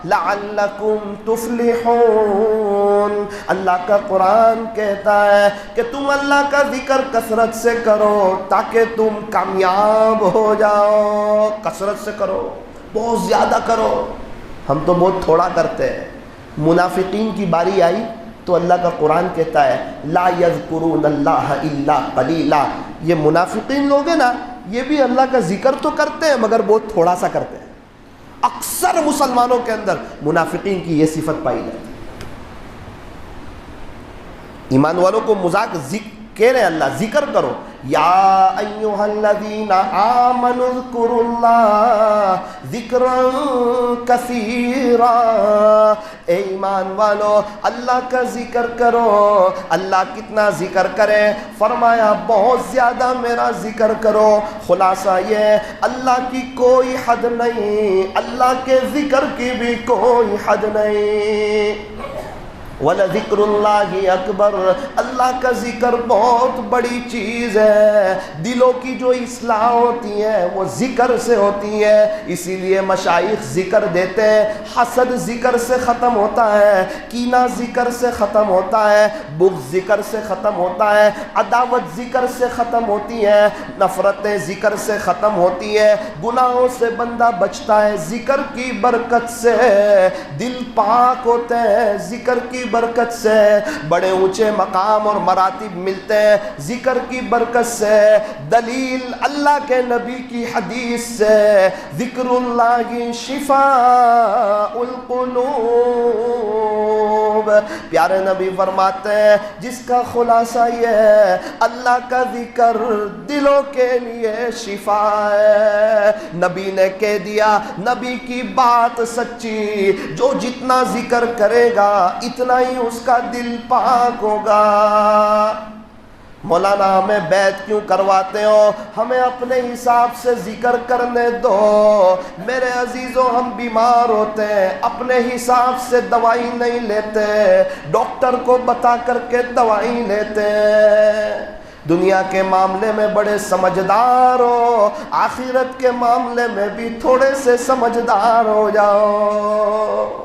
S2: لَعَلَّكُمْ تُفْلِحُونَ. اللہ کا قرآن کہتا ہے کہ تم اللہ کا ذکر کثرت سے کرو تاکہ تم کامیاب ہو جاؤ. کثرت سے کرو, بہت زیادہ کرو. ہم تو بہت تھوڑا کرتے ہیں. منافقین کی باری آئی تو اللہ کا قرآن کہتا ہے لا یذکرون اللہ الا قلیلا، یہ منافقین لوگ ہیں نا، یہ بھی اللہ کا ذکر تو کرتے ہیں مگر بہت تھوڑا سا کرتے ہیں۔ اکثر مسلمانوں کے اندر منافقین کی یہ صفت پائی جاتی ہے۔ ایمان والوں کو مذاق کہہ رہے ہیں اللہ ذکر کرو، یا ایھا الذین آمنوا اذکروا اللہ ذکرا کثیرا، اے ایمان والو اللہ کا ذکر کرو۔ اللہ کتنا ذکر کرے؟ فرمایا بہت زیادہ میرا ذکر کرو۔ خلاصہ یہ اللہ کی کوئی حد نہیں، اللہ کے ذکر کی بھی کوئی حد نہیں۔ وَلَذِكْرُ اللَّهِ أَكْبَرُ، اللہ کا ذکر بہت بڑی چیز ہے۔ دلوں کی جو اصلاح ہوتی ہے وہ ذکر سے ہوتی ہے، اسی لیے مشائخ ذکر دیتے ہیں۔ حسد ذکر سے ختم ہوتا ہے، کینہ ذکر سے ختم ہوتا ہے، بغض ذکر سے ختم ہوتا ہے، عداوت ذکر سے ختم ہوتی ہے، نفرتیں ذکر سے ختم ہوتی ہے، گناہوں سے بندہ بچتا ہے ذکر کی برکت سے، دل پاک ہوتے ہیں ذکر کی برکت سے، بڑے اونچے مقام اور مراتب ملتے ہیں ذکر کی برکت سے۔ دلیل اللہ کے نبی کی حدیث سے، ذکر اللہ شفاء القلوب، پیارے نبی فرماتے ہیں جس کا خلاصہ یہ ہے اللہ کا ذکر دلوں کے لیے شفا ہے۔ نبی نے کہہ دیا، نبی کی بات سچی، جو جتنا ذکر کرے گا اتنا ہی اس کا دل پاک ہوگا۔ مولانا ہمیں بیعت کیوں کرواتے ہو؟ ہمیں اپنے حساب سے ذکر کرنے دو۔ میرے عزیزوں ہم بیمار ہوتے ہیں اپنے حساب سے دوائی نہیں لیتے، ڈاکٹر کو بتا کر کے دوائی لیتے ہیں۔ دنیا کے معاملے میں بڑے سمجھدار ہو، آخرت کے معاملے میں بھی تھوڑے سے سمجھدار ہو جاؤ۔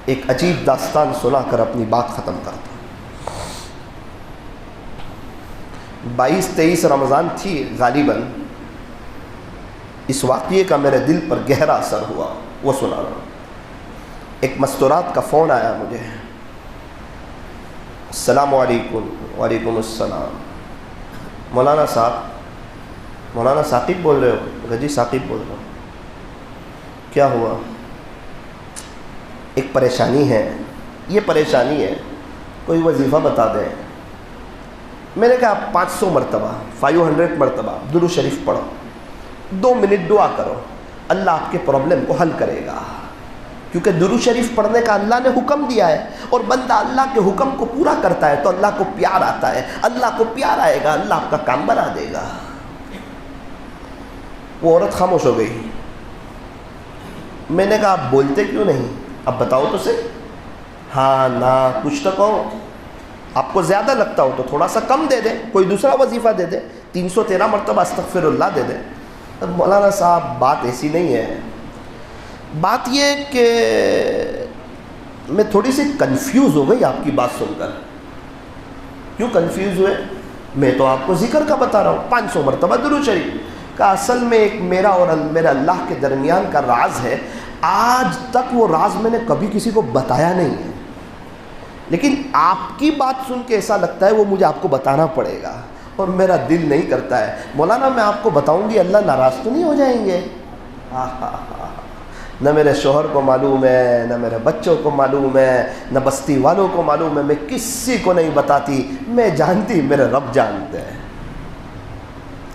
S2: ایک عجیب داستان سنا کر اپنی بات ختم کرتا ہوں۔ 22-23 رمضان تھی غالباً، اس واقعے کا میرے دل پر گہرا اثر ہوا، وہ سنا رہا ہوں۔ ایک مستورات کا فون آیا مجھے، السلام علیکم۔ وعلیکم السلام۔ مولانا صاحب، مولانا ثاقب بول رہے ہو؟ جی ثاقب بول رہا ہوں۔ کیا ہوا؟ ایک پریشانی ہے، یہ پریشانی ہے، کوئی وظیفہ بتا دیں۔ میں نے کہا 500 مرتبہ 500 مرتبہ درود شریف پڑھو، 2 منٹ دعا کرو، اللہ آپ کے پرابلم کو حل کرے گا، کیونکہ درود شریف پڑھنے کا اللہ نے حکم دیا ہے، اور بندہ اللہ کے حکم کو پورا کرتا ہے تو اللہ کو پیار آتا ہے، اللہ کو پیار آئے گا اللہ آپ کا کام بنا دے گا۔ وہ عورت خاموش ہو گئی۔ میں نے کہا آپ بولتے کیوں نہیں؟ اب بتاؤ تو صحیح، ہاں نہ کچھ تو کہو، آپ کو زیادہ لگتا ہو تو تھوڑا سا کم دے دیں، کوئی دوسرا وظیفہ دے دیں، 313 مرتبہ استغفر اللہ دے دیں۔ مولانا صاحب بات ایسی نہیں ہے، بات یہ کہ میں تھوڑی سی کنفیوز ہو گئی آپ کی بات سن کر۔ کیوں کنفیوز ہوئے؟ میں تو آپ کو ذکر کا بتا رہا ہوں، 500 مرتبہ درود شریف کا، اصل میں ایک میرا اور میرا اللہ کے درمیان کا راز ہے، آج تک وہ راز میں نے کبھی کسی کو بتایا نہیں ہے، لیکن آپ کی بات سن کے ایسا لگتا ہے وہ مجھے آپ کو بتانا پڑے گا، اور میرا دل نہیں کرتا ہے۔ مولانا میں آپ کو بتاؤں گی اللہ ناراض تو نہیں ہو جائیں گے؟ نہ میرے شوہر کو معلوم ہے، نہ میرے بچوں کو معلوم ہے، نہ بستی والوں کو معلوم ہے، میں کسی کو نہیں بتاتی، میں جانتی میرے رب جانتے ہیں۔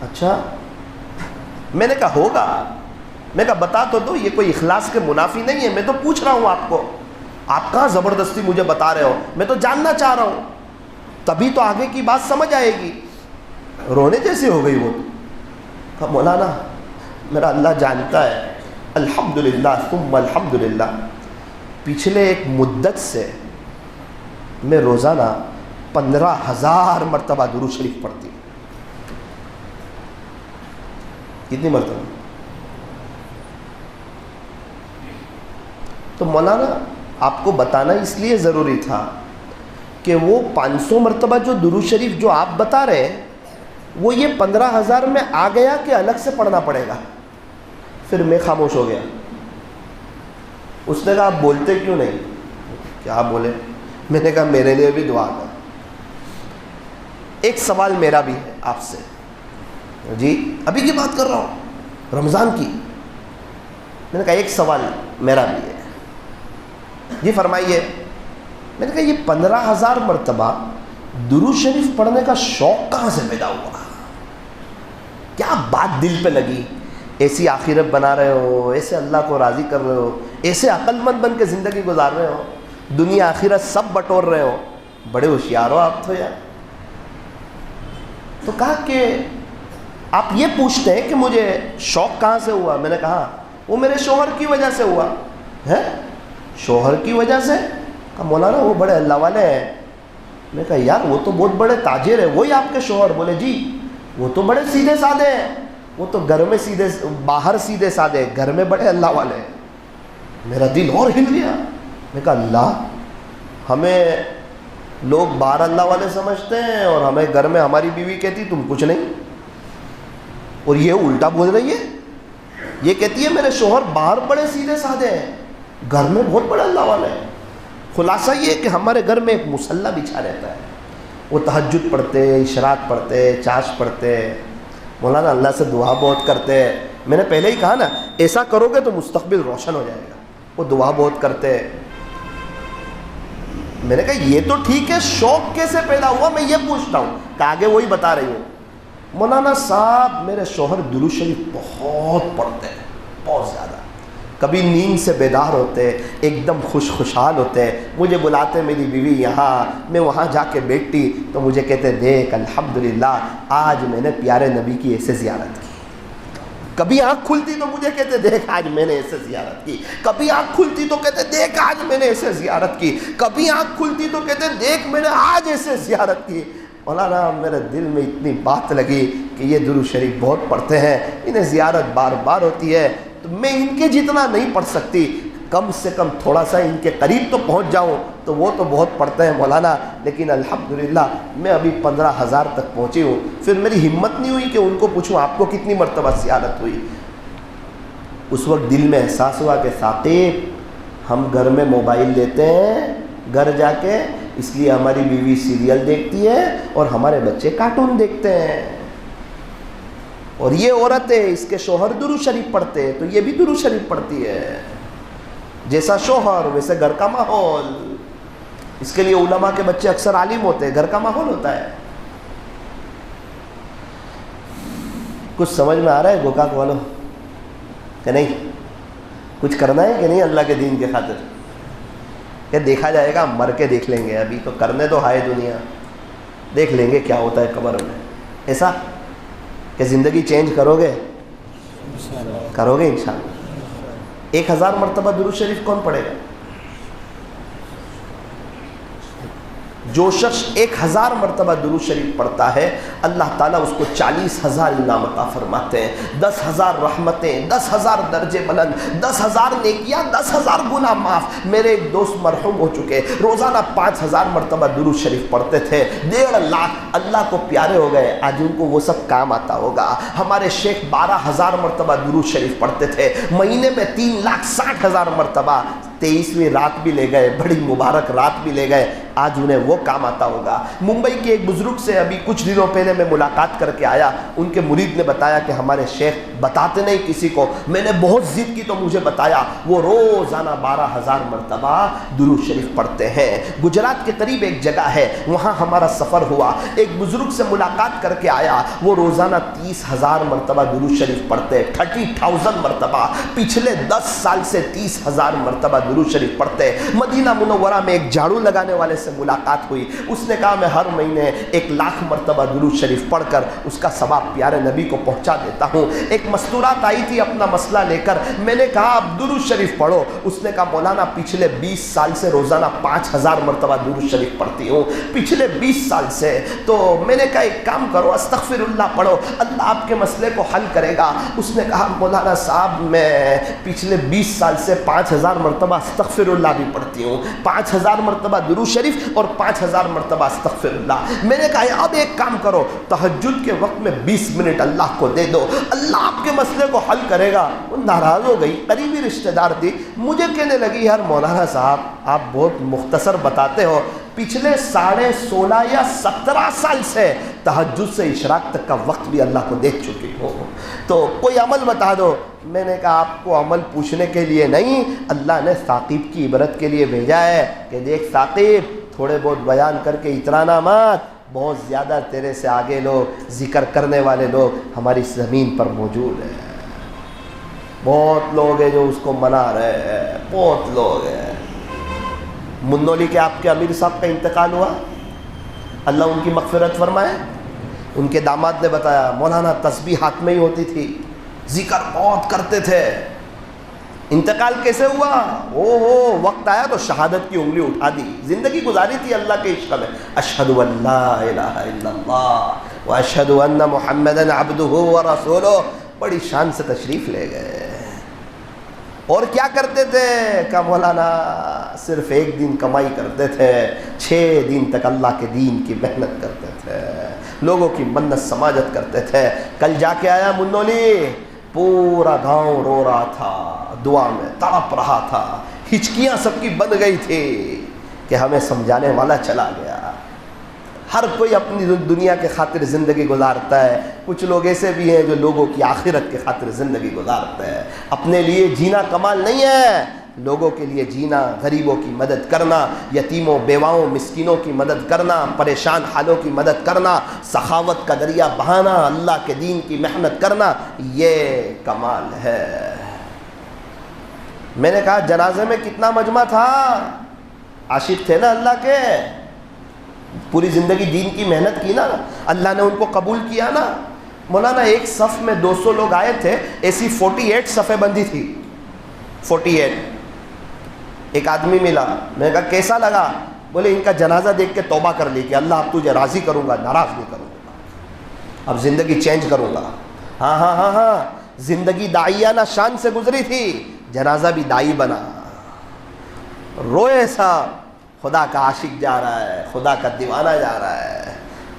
S2: اچھا، میں نے کہا ہوگا، میں کہا بتا تو دو، یہ کوئی اخلاص کے منافی نہیں ہے، میں تو پوچھ رہا ہوں آپ کو، آپ کہاں زبردستی مجھے بتا رہے ہو، میں تو جاننا چاہ رہا ہوں، تبھی تو آگے کی بات سمجھ آئے گی۔ رونے جیسی ہو گئی وہ۔ کہا مولانا میرا اللہ جانتا ہے، الحمدللہ ثم الحمدللہ، پچھلے ایک مدت سے میں روزانہ 15,000 مرتبہ درود شریف پڑھتی ہوں۔ کتنی مرتبہ؟ تو مولانا آپ کو بتانا اس لیے ضروری تھا کہ وہ 500 مرتبہ جو درود شریف جو آپ بتا رہے ہیں وہ یہ 15,000 میں آ گیا کہ الگ سے پڑھنا پڑے گا؟ پھر میں خاموش ہو گیا۔ اس نے کہا آپ بولتے کیوں نہیں؟ کیا بولے؟ میں نے کہا میرے لیے بھی دعا کر۔ ایک سوال میرا بھی ہے آپ سے، جی ابھی کی بات کر رہا ہوں، رمضان کی۔ میں نے کہا ایک سوال میرا بھی ہے، جی فرمائیے۔ میں نے کہا یہ 15,000 مرتبہ درود شریف پڑھنے کا شوق کہاں سے پیدا ہوا؟ کیا بات دل پہ لگی؟ ایسی آخرت بنا رہے ہو، ایسے اللہ کو راضی کر رہے ہو، ایسے عقل مند بن کے زندگی گزار رہے ہو، دنیا آخرت سب بٹور رہے ہو، بڑے ہوشیار ہو آپ تو یار۔ تو کہا کہ آپ یہ پوچھتے ہیں کہ مجھے شوق کہاں سے ہوا؟ میں نے کہا وہ میرے شوہر کی وجہ سے ہوا ہے۔ شوہر کی وجہ سے؟ کہا مولانا وہ بڑے اللہ والے ہیں۔ میں کہا یار وہ تو بہت بڑے تاجر ہیں، وہی آپ کے شوہر؟ بولے جی وہ تو بڑے سیدھے سادے ہیں، وہ تو گھر میں سیدھے، باہر سیدھے سادے، گھر میں بڑے اللہ والے ہیں۔ میرا دل اور ہل گیا۔ میں کہا اللہ، ہمیں لوگ باہر اللہ والے سمجھتے ہیں اور ہمیں گھر میں ہماری بیوی کہتی تم کچھ نہیں، اور یہ الٹا بول رہی ہے، یہ کہتی ہے میرے شوہر باہر بڑے سیدھے سادے ہیں، گھر میں بہت بڑے اللہ والے ہیں۔ خلاصہ یہ کہ ہمارے گھر میں ایک مصلی بچھا رہتا ہے، وہ تہجد پڑھتے، اشراق پڑھتے، چاش پڑھتے، مولانا اللہ سے دعا بہت کرتے۔ میں نے پہلے ہی کہا نا، ایسا کرو گے تو مستقبل روشن ہو جائے گا۔ وہ دعا بہت کرتے۔ میں نے کہا یہ تو ٹھیک ہے، شوق کیسے پیدا ہوا میں یہ پوچھتا ہوں، کہ آگے وہی بتا رہی ہوں۔ مولانا صاحب میرے شوہر درود شریف بہت پڑھتے ہیں، بہت زیادہ، کبھی نیند سے بیدار ہوتے، ایک دم خوشحال ہوتے، مجھے بلاتے میری بیوی یہاں، میں وہاں جا کے بیٹھتی تو مجھے کہتے دیکھ الحمدللہ آج میں نے پیارے نبی کی ایسے زیارت کی۔ کبھی آنکھ کھلتی تو مجھے کہتے دیکھ آج میں نے ایسے زیارت کی، کبھی آنکھ کھلتی تو کہتے دیکھ آج میں نے ایسے زیارت کی، کبھی آنکھ کھلتی تو کہتے دیکھ میں نے آج ایسے زیارت کی۔ مولانا میرے دل میں اتنی بات لگی کہ یہ درود شریف بہت پڑھتے ہیں، انہیں زیارت بار بار ہوتی ہے، تو میں ان کے جتنا نہیں پڑھ سکتی، کم سے کم تھوڑا سا ان کے قریب تو پہنچ جاؤں، تو وہ تو بہت پڑھتے ہیں مولانا، لیکن الحمدللہ میں ابھی 15,000 تک پہنچی ہوں۔ پھر میری ہمت نہیں ہوئی کہ ان کو پوچھوں آپ کو کتنی مرتبہ زیارت ہوئی۔ اس وقت دل میں احساس ہوا کہ ثاقب ہم گھر میں موبائل لیتے ہیں گھر جا کے، اس لیے ہماری بیوی سیریل دیکھتی ہے اور ہمارے بچے کارٹون دیکھتے ہیں، اور یہ عورت ہے اس کے شوہر درود شریف پڑھتے ہیں تو یہ بھی درود شریف پڑھتی ہے، جیسا شوہر ویسے گھر کا ماحول۔ اس کے لیے علماء کے بچے اکثر عالم ہوتے ہیں، گھر کا ماحول ہوتا ہے۔ کچھ سمجھ میں آ رہا ہے گوکاک والوں کہ نہیں؟ کچھ کرنا ہے کہ نہیں اللہ کے دین کے خاطر؟ کہ دیکھا جائے گا، مر کے دیکھ لیں گے، ابھی تو کرنے دو ہائے دنیا، دیکھ لیں گے کیا ہوتا ہے قبر میں۔ ایسا کہ زندگی چینج کرو گے؟ کرو گے انشاءاللہ۔ 1000 مرتبہ درود شریف کون پڑھے گا؟ جو شخص 1000 مرتبہ درود شریف پڑھتا ہے اللہ تعالیٰ اس کو 40,000 انعام عطا فرماتے ہیں، 10,000 رحمتیں، 10,000 درجے بلند، 10,000 نیکیاں، 10,000 گناہ معاف۔ میرے ایک دوست مرحوم ہو چکے، روزانہ 5,000 مرتبہ درود شریف پڑھتے تھے، 1.5 لاکھ اللہ کو پیارے ہو گئے، آج ان کو وہ سب کام آتا ہوگا۔ ہمارے شیخ 12,000 مرتبہ درود شریف پڑھتے تھے، مہینے میں 3,60,000 مرتبہ، 23ویں رات بھی لے گئے، بڑی مبارک رات بھی لے گئے، آج انہیں وہ کام آتا ہوگا۔ ممبئی کے ایک بزرگ سے ابھی کچھ دنوں پہلے میں ملاقات کر کے آیا، ان کے مرید نے بتایا کہ ہمارے شیخ بتاتے نہیں کسی کو، میں نے بہت ضد کی تو مجھے بتایا، وہ روزانہ 12,000 مرتبہ درود شریف پڑھتے ہیں۔ گجرات کے قریب ایک جگہ ہے، وہاں ہمارا سفر ہوا، ایک بزرگ سے ملاقات کر کے آیا، وہ روزانہ 30,000 مرتبہ درود شریف پڑھتے، 30,000 مرتبہ، پچھلے 10 سال سے 30,000 مرتبہ درود شریف پڑھتے۔ مدینہ منورہ میں ایک جھاڑو لگانے والے سے ملاقات ہوئی، اس نے کہا میں ہر مہینے 1,00,000 مرتبہ درود شریف پڑھ کر اس کا ثواب پیارے نبی کو پہنچا دیتا ہوں۔ ایک مستورات آئی تھی اپنا مسئلہ لے کر، میں نے کہا آپ درود شریف پڑھو، اس نے کہا مولانا پچھلے 20 سال سے روزانہ 5,000 مرتبہ درود شریف پڑھتی ہوں، پچھلے 20 سال سے۔ تو میں نے کہا ایک کام کرو، استغفر اللہ پڑھو، اللہ آپ کے مسئلے کو حل کرے گا۔ اس نے کہا مولانا صاحب میں پچھلے 20 سال سے 5,000 مرتبہ استغفر اللہ بھی پڑھتی ہوں، 5,000 مرتبہ درود شریف شریف اور 5000 مرتبہ استغفر اللہ۔ میں نے کہا اب ایک کام کرو، تہجد کے وقت میں 20 منٹ اللہ کو دے دو، اللہ آپ کے مسئلے کو حل کرے گا۔ وہ ناراض ہو گئی، قریبی رشتہ دار تھی، مجھے کہنے لگی یار مولانا صاحب آپ بہت مختصر بتاتے ہو، پچھلے 16.5 یا 17 سال سے تہجد سے اشراق تک کا وقت بھی اللہ کو دیکھ چکی ہو، تو کوئی عمل بتا دو۔ میں نے کہا آپ کو عمل پوچھنے کے لیے نہیں، اللہ نے ثاقب کی عبرت کے لیے بھیجا ہے کہ دیکھ ثاقب، تھوڑے بہت بیان کر کے اترانا مت، بہت زیادہ تیرے سے آگے لوگ ذکر کرنے والے لوگ ہماری زمین پر موجود ہیں، بہت لوگ ہیں جو اس کو منا رہے ہیں، بہت لوگ ہیں۔ منولی کے آپ کے امیر صاحب کا انتقال ہوا، اللہ ان کی مغفرت فرمائے۔ ان کے داماد نے بتایا مولانا تسبیح ہاتھ میں ہی ہوتی تھی، ذکر بہت کرتے تھے۔ انتقال کیسے ہوا؟ وقت آیا تو شہادت کی انگلی اٹھا دی، زندگی گزاری تھی اللہ کے عشق میں، اشہد ان لا الہ الا اللہ واشہد ان محمدا عبدہ ورسولہ، بڑی شان سے تشریف لے گئے۔ اور کیا کرتے تھے کہ مولانا صرف ایک دن کمائی کرتے تھے، 6 دن تک اللہ کے دین کی محنت کرتے تھے، لوگوں کی منت سماجت کرتے تھے۔ کل جا کے آیا منولی، پورا گاؤں رو رہا تھا، دعا میں تڑپ رہا تھا، ہچکیاں سب کی بن گئی تھی کہ ہمیں سمجھانے والا چلا گیا۔ ہر کوئی اپنی دنیا کے خاطر زندگی گزارتا ہے، کچھ لوگ ایسے بھی ہیں جو لوگوں کی آخرت کے خاطر زندگی گزارتے ہیں۔ اپنے لیے جینا کمال نہیں ہے، لوگوں کے لیے جینا، غریبوں کی مدد کرنا، یتیموں بیواؤں مسکینوں کی مدد کرنا، پریشان حالوں کی مدد کرنا، سخاوت کا دریا بہانا، اللہ کے دین کی محنت کرنا، یہ کمال ہے۔ میں نے کہا جنازے میں کتنا مجمع تھا، عاشق تھے نا اللہ کے، پوری زندگی دین کی محنت کی نا، اللہ نے ان کو قبول کیا نا۔ مولانا ایک صف میں 200 لوگ آئے تھے، ایسی 48 صفیں بندی تھی، 48۔ ایک آدمی ملا، میں نے کہا کیسا لگا؟ بولے ان کا جنازہ دیکھ کے توبہ کر لی کہ اللہ اب تجھے راضی کروں گا، ناراض نہیں کروں گا، اب زندگی چینج کروں گا۔ ہاں زندگی داعیانہ شان سے گزری تھی، جنازہ بھی دائی بنا۔ روئے صاحب، خدا کا عاشق جا رہا ہے، خدا کا دیوانہ جا رہا ہے۔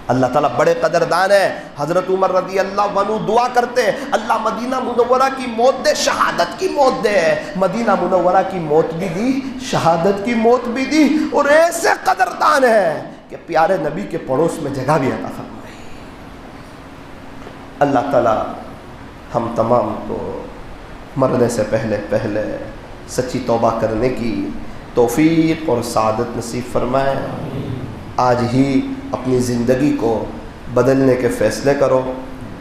S2: اللہ تعالیٰ بڑے قدردان ہے۔ حضرت عمر رضی اللہ عنہ دعا کرتے، اللہ مدینہ منورہ کی موت دے، شہادت کی موت دے۔ مدینہ منورہ کی موت بھی دی، شہادت کی موت بھی دی، اور ایسے قدردان ہے کہ پیارے نبی کے پڑوس میں جگہ بھی عطا فرمائی۔ اللہ تعالیٰ ہم تمام کو مرنے سے پہلے سچی توبہ کرنے کی توفیق اور سعادت نصیب فرمائے۔ آج ہی اپنی زندگی کو بدلنے کے فیصلے کرو،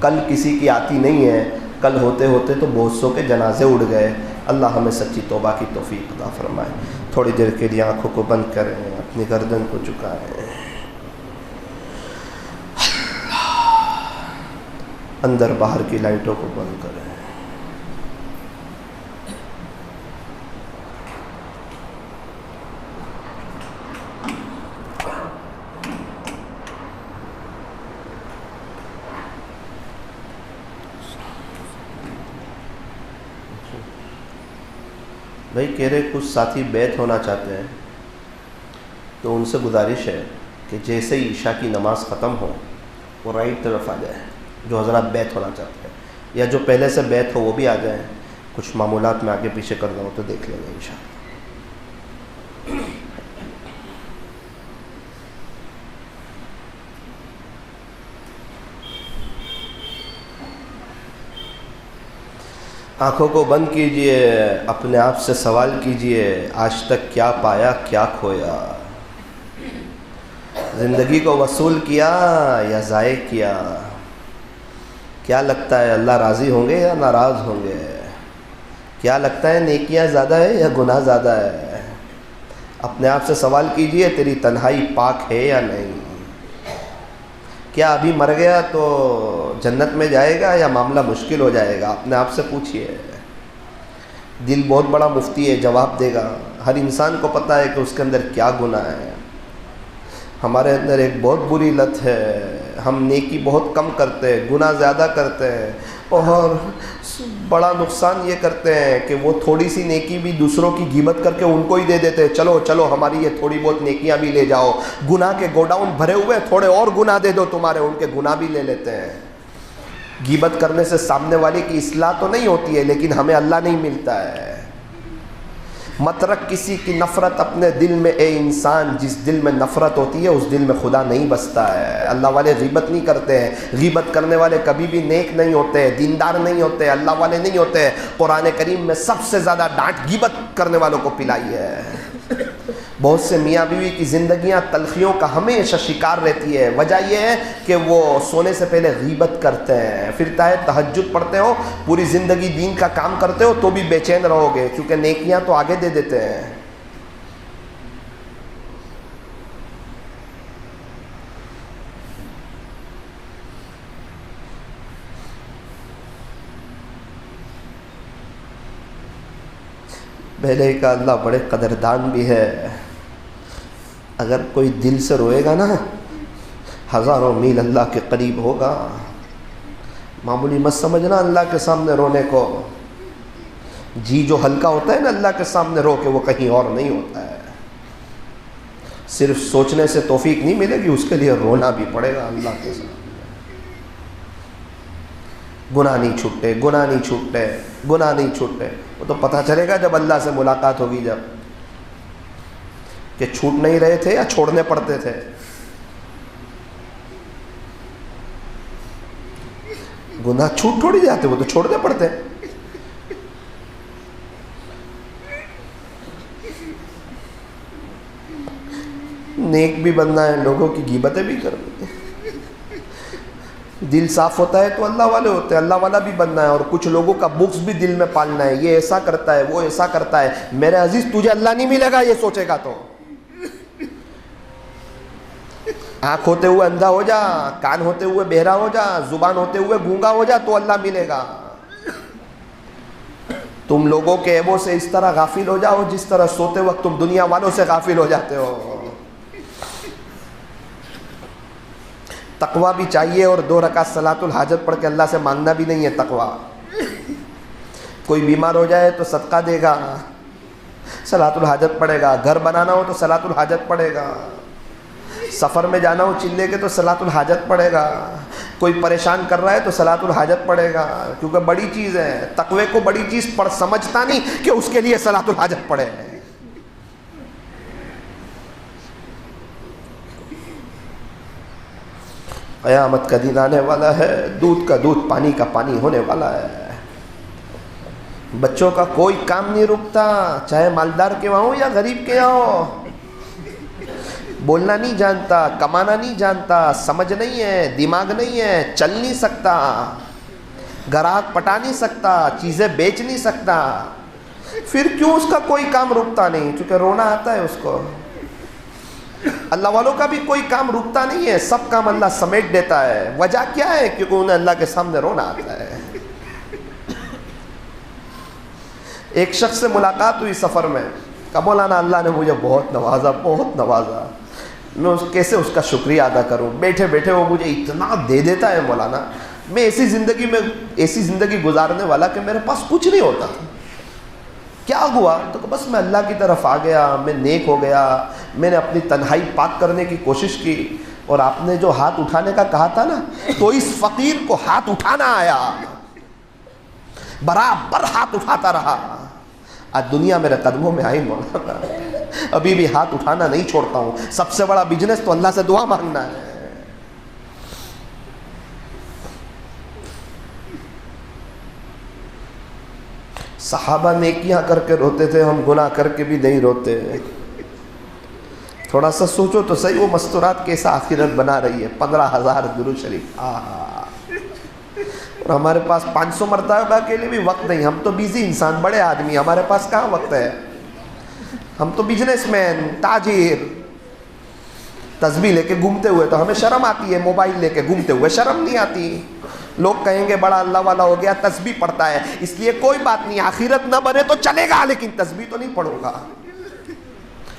S2: کل کسی کی آتی نہیں ہے، کل ہوتے ہوتے تو بہت سو کے جنازے اڑ گئے۔ اللہ ہمیں سچی توبہ کی توفیق عطا فرمائے۔ تھوڑی دیر کے لیے آنکھوں کو بند کریں، اپنی گردن کو جھکائیں، اندر باہر کی لائٹوں کو بند کریں۔ بھائی کہہ رہے کچھ ساتھی بیت ہونا چاہتے ہیں، تو ان سے گزارش ہے کہ جیسے ہی عشاء کی نماز ختم ہو وہ رائٹ طرف آ جائے، جو حضرات بیت ہونا چاہتے ہیں، یا جو پہلے سے بیت ہو وہ بھی آ جائیں۔ کچھ معمولات میں آگے پیچھے کرنا ہو تو دیکھ لیں گے انشاءاللہ۔ آنکھوں کو بند کیجئے، اپنے آپ سے سوال کیجئے، آج تک کیا پایا کیا کھویا؟ زندگی کو وصول کیا یا ضائع کیا؟ کیا لگتا ہے اللہ راضی ہوں گے یا ناراض ہوں گے؟ کیا لگتا ہے نیکیاں زیادہ ہے یا گناہ زیادہ ہے؟ اپنے آپ سے سوال کیجئے، تیری تنہائی پاک ہے یا نہیں؟ کیا ابھی مر گیا تو جنت میں جائے گا یا معاملہ مشکل ہو جائے گا؟ اپنے آپ سے پوچھئے۔ دل بہت بڑا مفتی ہے، جواب دے گا۔ ہر انسان کو پتہ ہے کہ اس کے اندر کیا گناہ ہے۔ ہمارے اندر ایک بہت بری لت ہے، ہم نیکی بہت کم کرتے ہیں، گناہ زیادہ کرتے ہیں، اور بڑا نقصان یہ کرتے ہیں کہ وہ تھوڑی سی نیکی بھی دوسروں کی غیبت کر کے ان کو ہی دے دیتے ہیں، چلو چلو ہماری یہ تھوڑی بہت نیکیاں بھی لے جاؤ، گناہ کے گوڈاؤن بھرے ہوئے، تھوڑے اور گناہ دے دو تمہارے، ان کے گناہ بھی لے لیتے ہیں۔ غیبت کرنے سے سامنے والے کی اصلاح تو نہیں ہوتی ہے، لیکن ہمیں اللہ نہیں ملتا ہے۔ مت رکھ کسی کی نفرت اپنے دل میں اے انسان، جس دل میں نفرت ہوتی ہے اس دل میں خدا نہیں بستا ہے۔ اللہ والے غیبت نہیں کرتے ہیں، غیبت کرنے والے کبھی بھی نیک نہیں ہوتے، دیندار نہیں ہوتے، اللہ والے نہیں ہوتے۔ قرآن کریم میں سب سے زیادہ ڈانٹ غیبت کرنے والوں کو پلائی ہے۔ بہت سے میاں بیوی کی زندگیاں تلخیوں کا ہمیشہ شکار رہتی ہے، وجہ یہ ہے کہ وہ سونے سے پہلے غیبت کرتے ہیں، پھر چاہے تہجد پڑھتے ہو، پوری زندگی دین کا کام کرتے ہو تو بھی بے چین رہو گے، کیونکہ نیکیاں تو آگے دے دیتے ہیں۔ پہلے کا اللہ بڑے قدردان بھی ہے، اگر کوئی دل سے روئے گا نا ہزاروں میل اللہ کے قریب ہوگا۔ معمولی مت سمجھنا اللہ کے سامنے رونے کو، جی جو ہلکا ہوتا ہے نا اللہ کے سامنے رو کے، وہ کہیں اور نہیں ہوتا ہے۔ صرف سوچنے سے توفیق نہیں ملے گی، اس کے لیے رونا بھی پڑے گا اللہ کے سامنے۔ گناہ نہیں چھوٹے، گناہ نہیں چھوٹے، گناہ نہیں چھوٹے، وہ تو پتہ چلے گا جب اللہ سے ملاقات ہوگی، جب کہ چھوٹ نہیں رہے تھے یا چھوڑنے پڑتے تھے۔ گناہ چھوٹ تھوڑی جاتے، وہ تو چھوڑنے پڑتے۔ نیک بھی بننا ہے، لوگوں کی غیبتیں بھی کرنی ہے۔ دل صاف ہوتا ہے تو اللہ والے ہوتے ہیں، اللہ والا بھی بننا ہے، اور کچھ لوگوں کا بغض بھی دل میں پالنا ہے، یہ ایسا کرتا ہے، وہ ایسا کرتا ہے۔ میرے عزیز تجھے اللہ نہیں ملے گا یہ سوچے گا تو۔ آنکھ ہوتے ہوئے اندھا ہو جا، کان ہوتے ہوئے بہرا ہو جا، زبان ہوتے ہوئے گونگا ہو جا تو اللہ ملے گا۔ تم لوگوں کے عیبوں سے اس طرح غافل ہو جاؤ جس طرح سوتے وقت تم دنیا والوں سے غافل ہو جاتے ہو۔ تقوی بھی چاہیے، اور 2 رکعت صلاۃ الحاجت پڑھ کے اللہ سے مانگنا بھی نہیں ہے تقوی۔ کوئی بیمار ہو جائے تو صدقہ دے گا، صلاۃ الحاجت پڑھے گا، گھر بنانا ہو تو صلاۃ الحاجت پڑھے گا، سفر میں جانا ہو چلے کے تو صلاۃ الحاجت پڑھے گا، کوئی پریشان کر رہا ہے تو صلاۃ الحاجت پڑھے گا، کیونکہ بڑی چیز ہے۔ تقوی کو بڑی چیز سمجھتا نہیں کہ اس کے لیے صلاۃ الحاجت پڑھے۔ قیامت کا دن آنے والا ہے، دودھ کا دودھ پانی کا پانی ہونے والا ہے۔ بچوں کا کوئی کام نہیں رکتا، چاہے مالدار کے وہاں ہو یا غریب کے یہاں ہو۔ بولنا نہیں جانتا، کمانا نہیں جانتا، سمجھ نہیں ہے، دماغ نہیں ہے، چل نہیں سکتا، گراہک پٹا نہیں سکتا، چیزیں بیچ نہیں سکتا، پھر کیوں اس کا کوئی کام رکتا نہیں؟ کیونکہ رونا آتا ہے اس کو۔ اللہ والوں کا بھی کوئی کام رکتا نہیں ہے، سب کام اللہ سمیٹ دیتا ہے۔ وجہ کیا ہے؟ کیونکہ انہیں اللہ کے سامنے رونا آتا ہے۔ ایک شخص سے ملاقات ہوئی سفر میں، کہا مولانا اللہ نے مجھے بہت نوازا، بہت نوازا، میں کیسے اس کا شکریہ ادا کروں؟ بیٹھے بیٹھے وہ مجھے اتنا دے دیتا ہے مولانا، میں ایسی زندگی گزارنے والا کہ میرے پاس کچھ نہیں ہوتا۔ کیا ہوا؟ تو بس میں اللہ کی طرف آ گیا، میں نیک ہو گیا، میں نے اپنی تنہائی پاک کرنے کی کوشش کی، اور آپ نے جو ہاتھ اٹھانے کا کہا تھا نا، تو اس فقیر کو ہاتھ اٹھانا آیا، برابر ہاتھ اٹھاتا رہا۔ آج دنیا میرے قدموں میں آئی مولانا، ابھی بھی ہاتھ اٹھانا نہیں چھوڑتا ہوں۔ سب سے بڑا بزنس تو اللہ سے دعا مانگنا ہے۔ صحابہ نیکیاں کر کے روتے تھے، ہم گناہ کر کے بھی نہیں روتے۔ تھوڑا سا سوچو تو صحیح، وہ مستورات کیسا آخرت بنا رہی ہے۔ 15,000 درود شریف، اور ہمارے پاس 500 مرتبہ کے لیے بھی وقت نہیں۔ ہم تو بیزی انسان، بڑے آدمی، ہمارے پاس کہاں وقت ہے؟ ہم تو بزنس مین، تاجر، تسبیح لے کے گھومتے ہوئے تو ہمیں شرم آتی ہے، موبائل لے کے گھومتے ہوئے شرم نہیں آتی۔ لوگ کہیں گے بڑا اللہ والا ہو گیا، تسبیح پڑھتا ہے، اس لیے کوئی بات نہیں، آخرت نہ بنے تو چلے گا لیکن تسبیح تو نہیں پڑھوں گا۔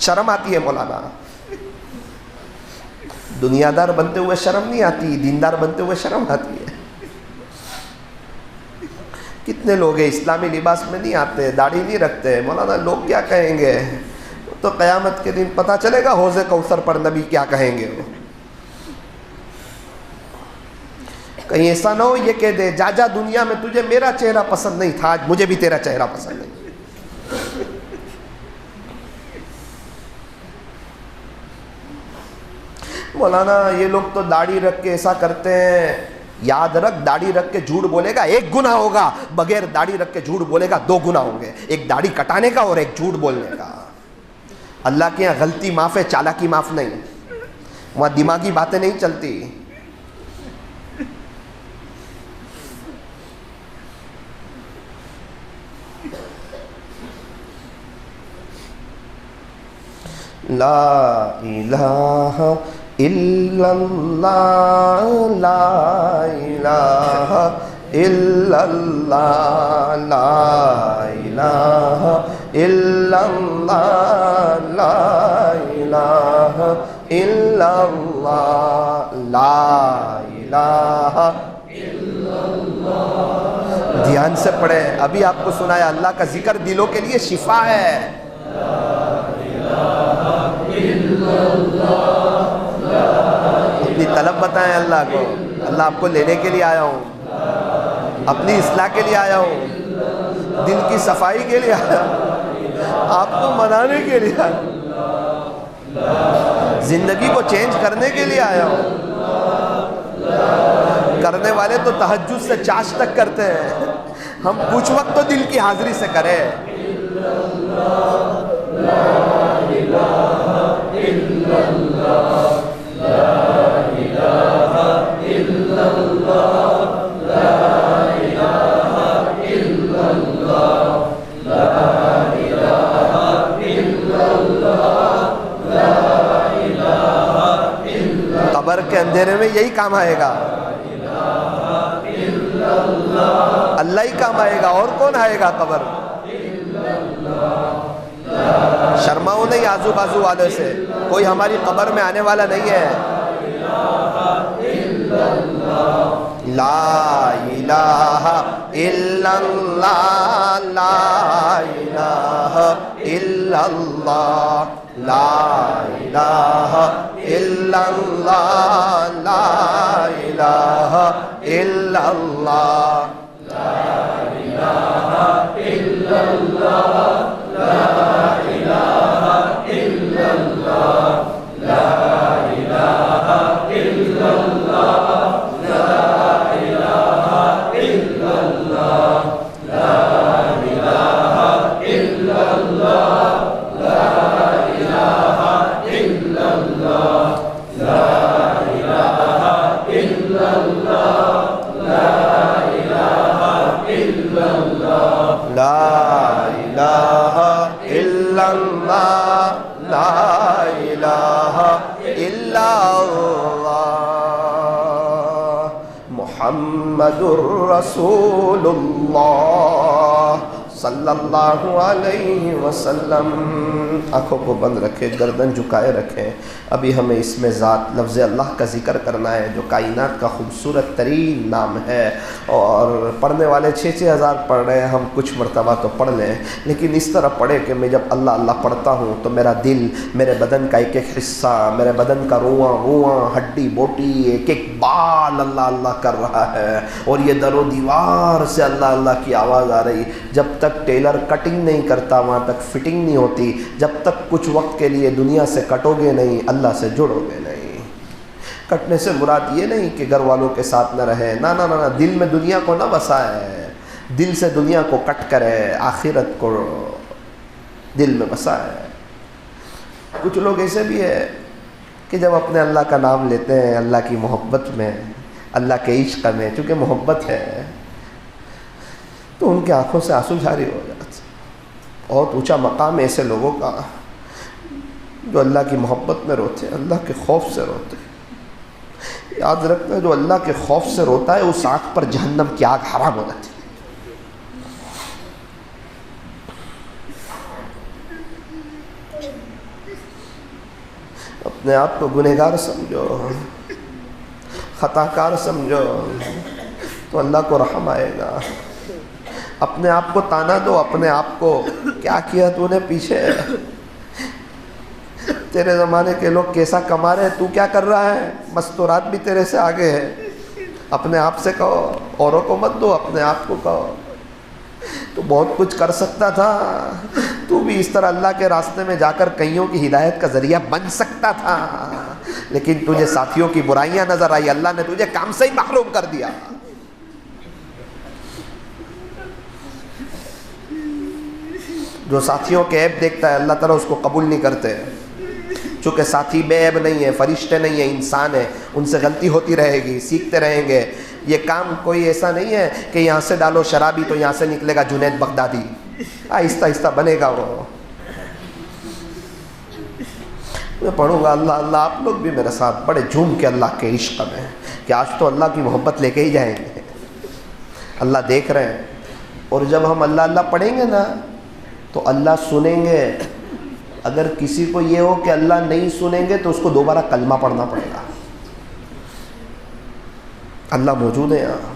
S2: شرم آتی ہے مولانا۔ دنیا دار بنتے ہوئے شرم نہیں آتی، دیندار بنتے ہوئے شرم آتی ہے۔ کتنے لوگ ہیں اسلامی لباس میں نہیں آتے، داڑھی نہیں رکھتے، مولانا لوگ کیا کہیں گے؟ تو قیامت کے دن پتہ چلے گا حوض کوثر پر نبی کیا کہیں گے۔ وہ کہیں ایسا نہ ہو یہ کہہ دے جا جا دنیا میں تجھے میرا چہرہ پسند نہیں تھا، آج مجھے بھی تیرا چہرہ پسند نہیں۔ مولانا یہ لوگ تو داڑھی رکھ کے ایسا کرتے ہیں، یاد رکھ داڑھی رکھ کے جھوٹ بولے گا 1 گناہ ہوگا، بغیر داڑھی رکھ کے جھوٹ بولے گا 2 گناہ ہوں گے، ایک داڑھی کٹانے کا اور ایک جھوٹ بولنے کا۔ اللہ کے یہاں غلطی معاف ہے، چالاکی معاف نہیں، وہاں دماغی باتیں نہیں چلتی۔ لا الہ الا اللہ، لا الہ الا اللہ، لا الہ الا اللہ، لا الہ الا اللہ، لا الہ الا اللہ۔ دھیان سے پڑھیں، ابھی آپ کو سنایا اللہ کا ذکر دلوں کے لیے شفا ہے۔ اپنی طلب بتائیں اللہ کو، اللہ آپ کو لینے کے لیے آیا ہوں، اپنی اصلاح کے لیے آیا ہوں، دل کی صفائی کے لیے آیا ہوں، آپ کو منانے کے لیے آیا ہوں، زندگی کو چینج کرنے کے لیے آیا ہوں۔ کرنے والے تو تہجد سے چاش تک کرتے ہیں، ہم کچھ وقت تو دل کی حاضری سے کریں۔ قبر کے اندھیرے میں یہی کام آئے گا، اللہ ہی کام آئے گا، اور کون آئے گا قبر؟ شرماؤ نہیں آزو بازو والے سے، کوئی ہماری قبر میں آنے والا نہیں ہے۔ لا الہ الا اللہ، لا الہ الا اللہ، لا الہ الا اللہ، لا الہ الا اللہ، لا الہ الا اللہ، لا الہ الا اللہ، لا الہ الا اللہ، لا الہ الا اللہ، لا الہ الا اللہ، لا الہ الا اللہ، لا الہ الا اللہ، لا الہ الا اللہ، لا الہ الا اللہ، لا الہ الا اللہ، محمد الرسول اللہ صلی اللہ علیہ وسلم۔ آنکھوں کو بند رکھے، گردن جھکائے رکھیں۔ ابھی ہمیں اس میں ذات لفظ اللہ کا ذکر کرنا ہے، جو کائنات کا خوبصورت ترین نام ہے، اور پڑھنے والے 6,000 پڑھ رہے ہیں، ہم کچھ مرتبہ تو پڑھ لیں، لیکن اس طرح پڑھے کہ میں جب اللہ اللہ پڑھتا ہوں تو میرا دل، میرے بدن کا ایک ایک حصہ، میرے بدن کا رواں ہڈی بوٹی، ایک ایک بال اللہ اللہ کر رہا ہے، اور یہ در و دیوار سے اللہ اللہ کی آواز آ رہی۔ جب تک ٹیلر کٹنگ نہیں کرتا وہاں تک فٹنگ نہیں ہوتی، جب تک کچھ وقت کے لیے دنیا سے کٹو گے نہیں، اللہ سے جڑو گے نہیں۔ کٹنے سے مراد یہ نہیں کہ گھر والوں کے ساتھ نہ رہے، نہ نہ نہ، دل میں دنیا کو نہ بسائے، دل سے دنیا کو کٹ کرے، آخرت کو دل میں بسائے۔ کچھ لوگ ایسے بھی ہے کہ جب اپنے اللہ کا نام لیتے ہیں، اللہ کی محبت میں، اللہ کے عشق میں، چونکہ محبت ہے، تو ان کی آنکھوں سے آنسو جاری ہو جاتے۔ بہت اونچا مقام ہے ایسے لوگوں کا جو اللہ کی محبت میں روتے ہیں، اللہ کے خوف سے روتے ہیں۔ یاد رکھنا، جو اللہ کے خوف سے روتا ہے اس آنکھ پر جہنم کی آگ حرام ہو جاتی ہے۔ اپنے آپ کو گنہگار سمجھو، خطا کار سمجھو تو اللہ کو رحم آئے گا۔ اپنے آپ کو تانا دو، اپنے آپ کو کیا کیا تو نے پیچھے، تیرے زمانے کے لوگ کیسا کما رہے، تو کیا کر رہا ہے، مستورات بھی تیرے سے آگے ہے۔ اپنے آپ سے کہو، اوروں کو مت دو، اپنے آپ کو کہو تو بہت کچھ کر سکتا تھا، تو بھی اس طرح اللہ کے راستے میں جا کر کئیوں کی ہدایت کا ذریعہ بن سکتا تھا، لیکن تجھے ساتھیوں کی برائیاں نظر آئی، اللہ نے تجھے کام سے ہی محروم کر دیا۔ جو ساتھیوں کے عیب دیکھتا ہے اللہ تعالیٰ اس کو قبول نہیں کرتے، چونکہ ساتھی بے عیب نہیں ہے، فرشتے نہیں ہیں، انسان ہے، ان سے غلطی ہوتی رہے گی، سیکھتے رہیں گے۔ یہ کام کوئی ایسا نہیں ہے کہ یہاں سے ڈالو شرابی تو یہاں سے نکلے گا جنید بغدادی، آہستہ آہستہ بنے گا وہ۔ میں پڑھوں گا اللہ اللہ، آپ لوگ بھی میرے ساتھ بڑے جھوم کے اللہ کے عشق میں کہ آج تو اللہ کی محبت لے کے ہی جائیں گے، اللہ دیکھ رہے ہیں۔ اور جب ہم اللہ اللہ پڑھیں گے نا تو اللہ سنیں گے۔ اگر کسی کو یہ ہو کہ اللہ نہیں سنیں گے تو اس کو دوبارہ کلمہ پڑھنا پڑے گا۔ اللہ موجود ہے یہاں۔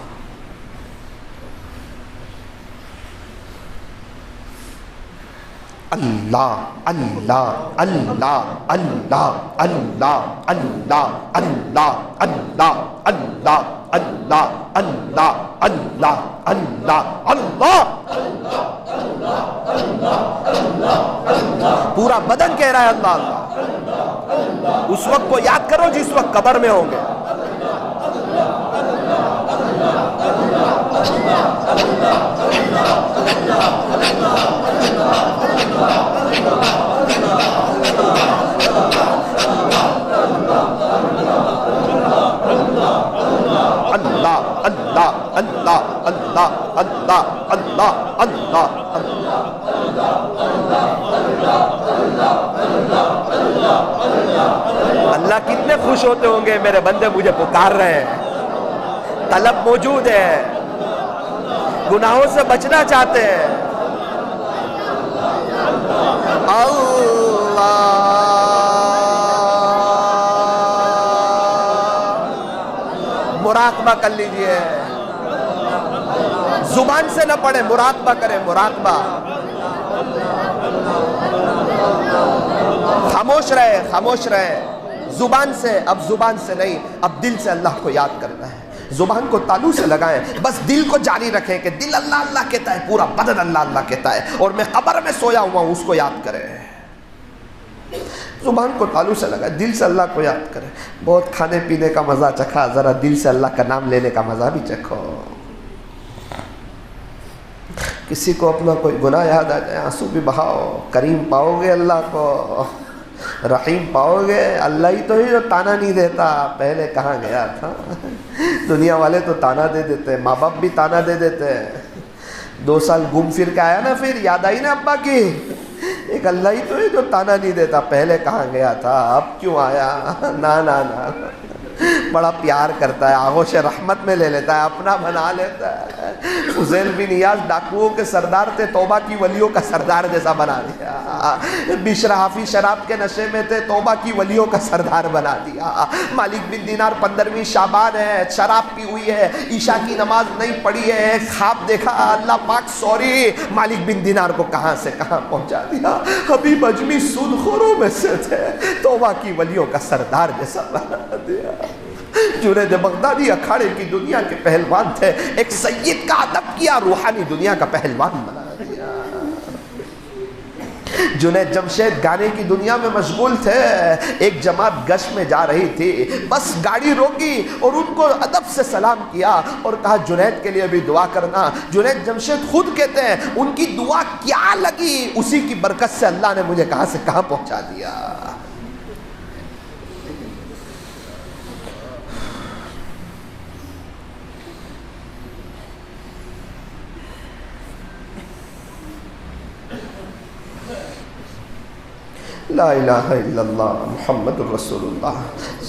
S2: اللہ اللہ اللہ اللہ اللہ اللہ اللہ اللہ اللہ اللہ اللہ اللہ اللہ اللہ، پورا بدن کہہ رہا ہے اللہ اللہ۔ اس وقت کو یاد کرو جس وقت قبر میں ہوں گے۔ اللہ اللہ اللہ اللہ اللہ اللہ اللہ کتنے خوش ہوتے ہوں گے میرے بندے مجھے پکار رہے ہیں، طلب موجود ہے، گناہوں سے بچنا چاہتے ہیں۔ اللہ مراقبہ کر لیجئے، زبان سے نہ پڑھیں، مراقبہ کریں، مراقبہ۔ خاموش رہے، خاموش رہے، زبان سے، اب زبان سے نہیں، اب دل سے اللہ کو یاد کرنا ہے۔ زبان کو تالو سے لگائیں، بس دل کو جاری رکھیں کہ دل اللہ اللہ کہتا ہے، پورا بدن اللہ اللہ کہتا ہے، اور میں قبر میں سویا ہوا ہوں، اس کو یاد کریں۔ زبان کو تالو سے لگائیں، دل سے اللہ کو یاد کریں۔ بہت کھانے پینے کا مزہ چکھا، ذرا دل سے اللہ کا نام لینے کا مزہ بھی چکھو۔ کسی کو اپنا کوئی گناہ یاد آ جائے، آنسو بھی بہاؤ، کریم پاؤ گے اللہ کو، رحیم پاؤ گے۔ اللہ ہی تو ہی جو تانا نہیں دیتا، پہلے کہاں گیا تھا۔ دنیا والے تو تانا دے دیتے، ماں باپ بھی تانا دے دیتے۔ 2 سال گھوم پھر کے آیا نا، پھر یاد آئی نا ابا کی، ایک اللہ ہی تو ہے جو تانا نہیں دیتا، پہلے کہاں گیا تھا، اب کیوں آیا۔ نا نا نا، بڑا پیار کرتا ہے، آغوش رحمت میں لے لیتا ہے، اپنا بنا لیتا ہے۔ فضیل بن ایاز ڈاکوؤں کے سردار تھے، توبہ کی ولیوں کا سردار جیسا بنا دیا۔ بشر حافی شراب کے نشے میں تھے، توبہ کی ولیوں کا سردار بنا دیا۔ مالک بن دینار 15ویں شعبان ہے، شراب پی ہوئی ہے، عشاء کی نماز نہیں پڑھی ہے، خواب دیکھا، اللہ پاک سوری، مالک بن دینار کو کہاں سے کہاں پہنچا دیا۔ حبیب اجمی سود خوروں میں سے تھے، توبہ کی ولیوں کا سردار جیسا بنا دیا۔ جنید بغدادی اکھاڑے کی دنیا کے پہلوان تھے، ایک سید کا ادب کیا، روحانی دنیا کا پہلوان بنا دیا۔ جنید جمشید گانے کی دنیا میں مشغول تھے، ایک جماعت گشت میں جا رہی تھی، بس گاڑی روکی اور ان کو ادب سے سلام کیا اور کہا جنید کے لیے بھی دعا کرنا۔ جنید جمشید خود کہتے ہیں ان کی دعا کیا لگی، اسی کی برکت سے اللہ نے مجھے کہاں سے کہاں پہنچا دیا۔ لا الہ الا اللہ محمد الرسول اللہ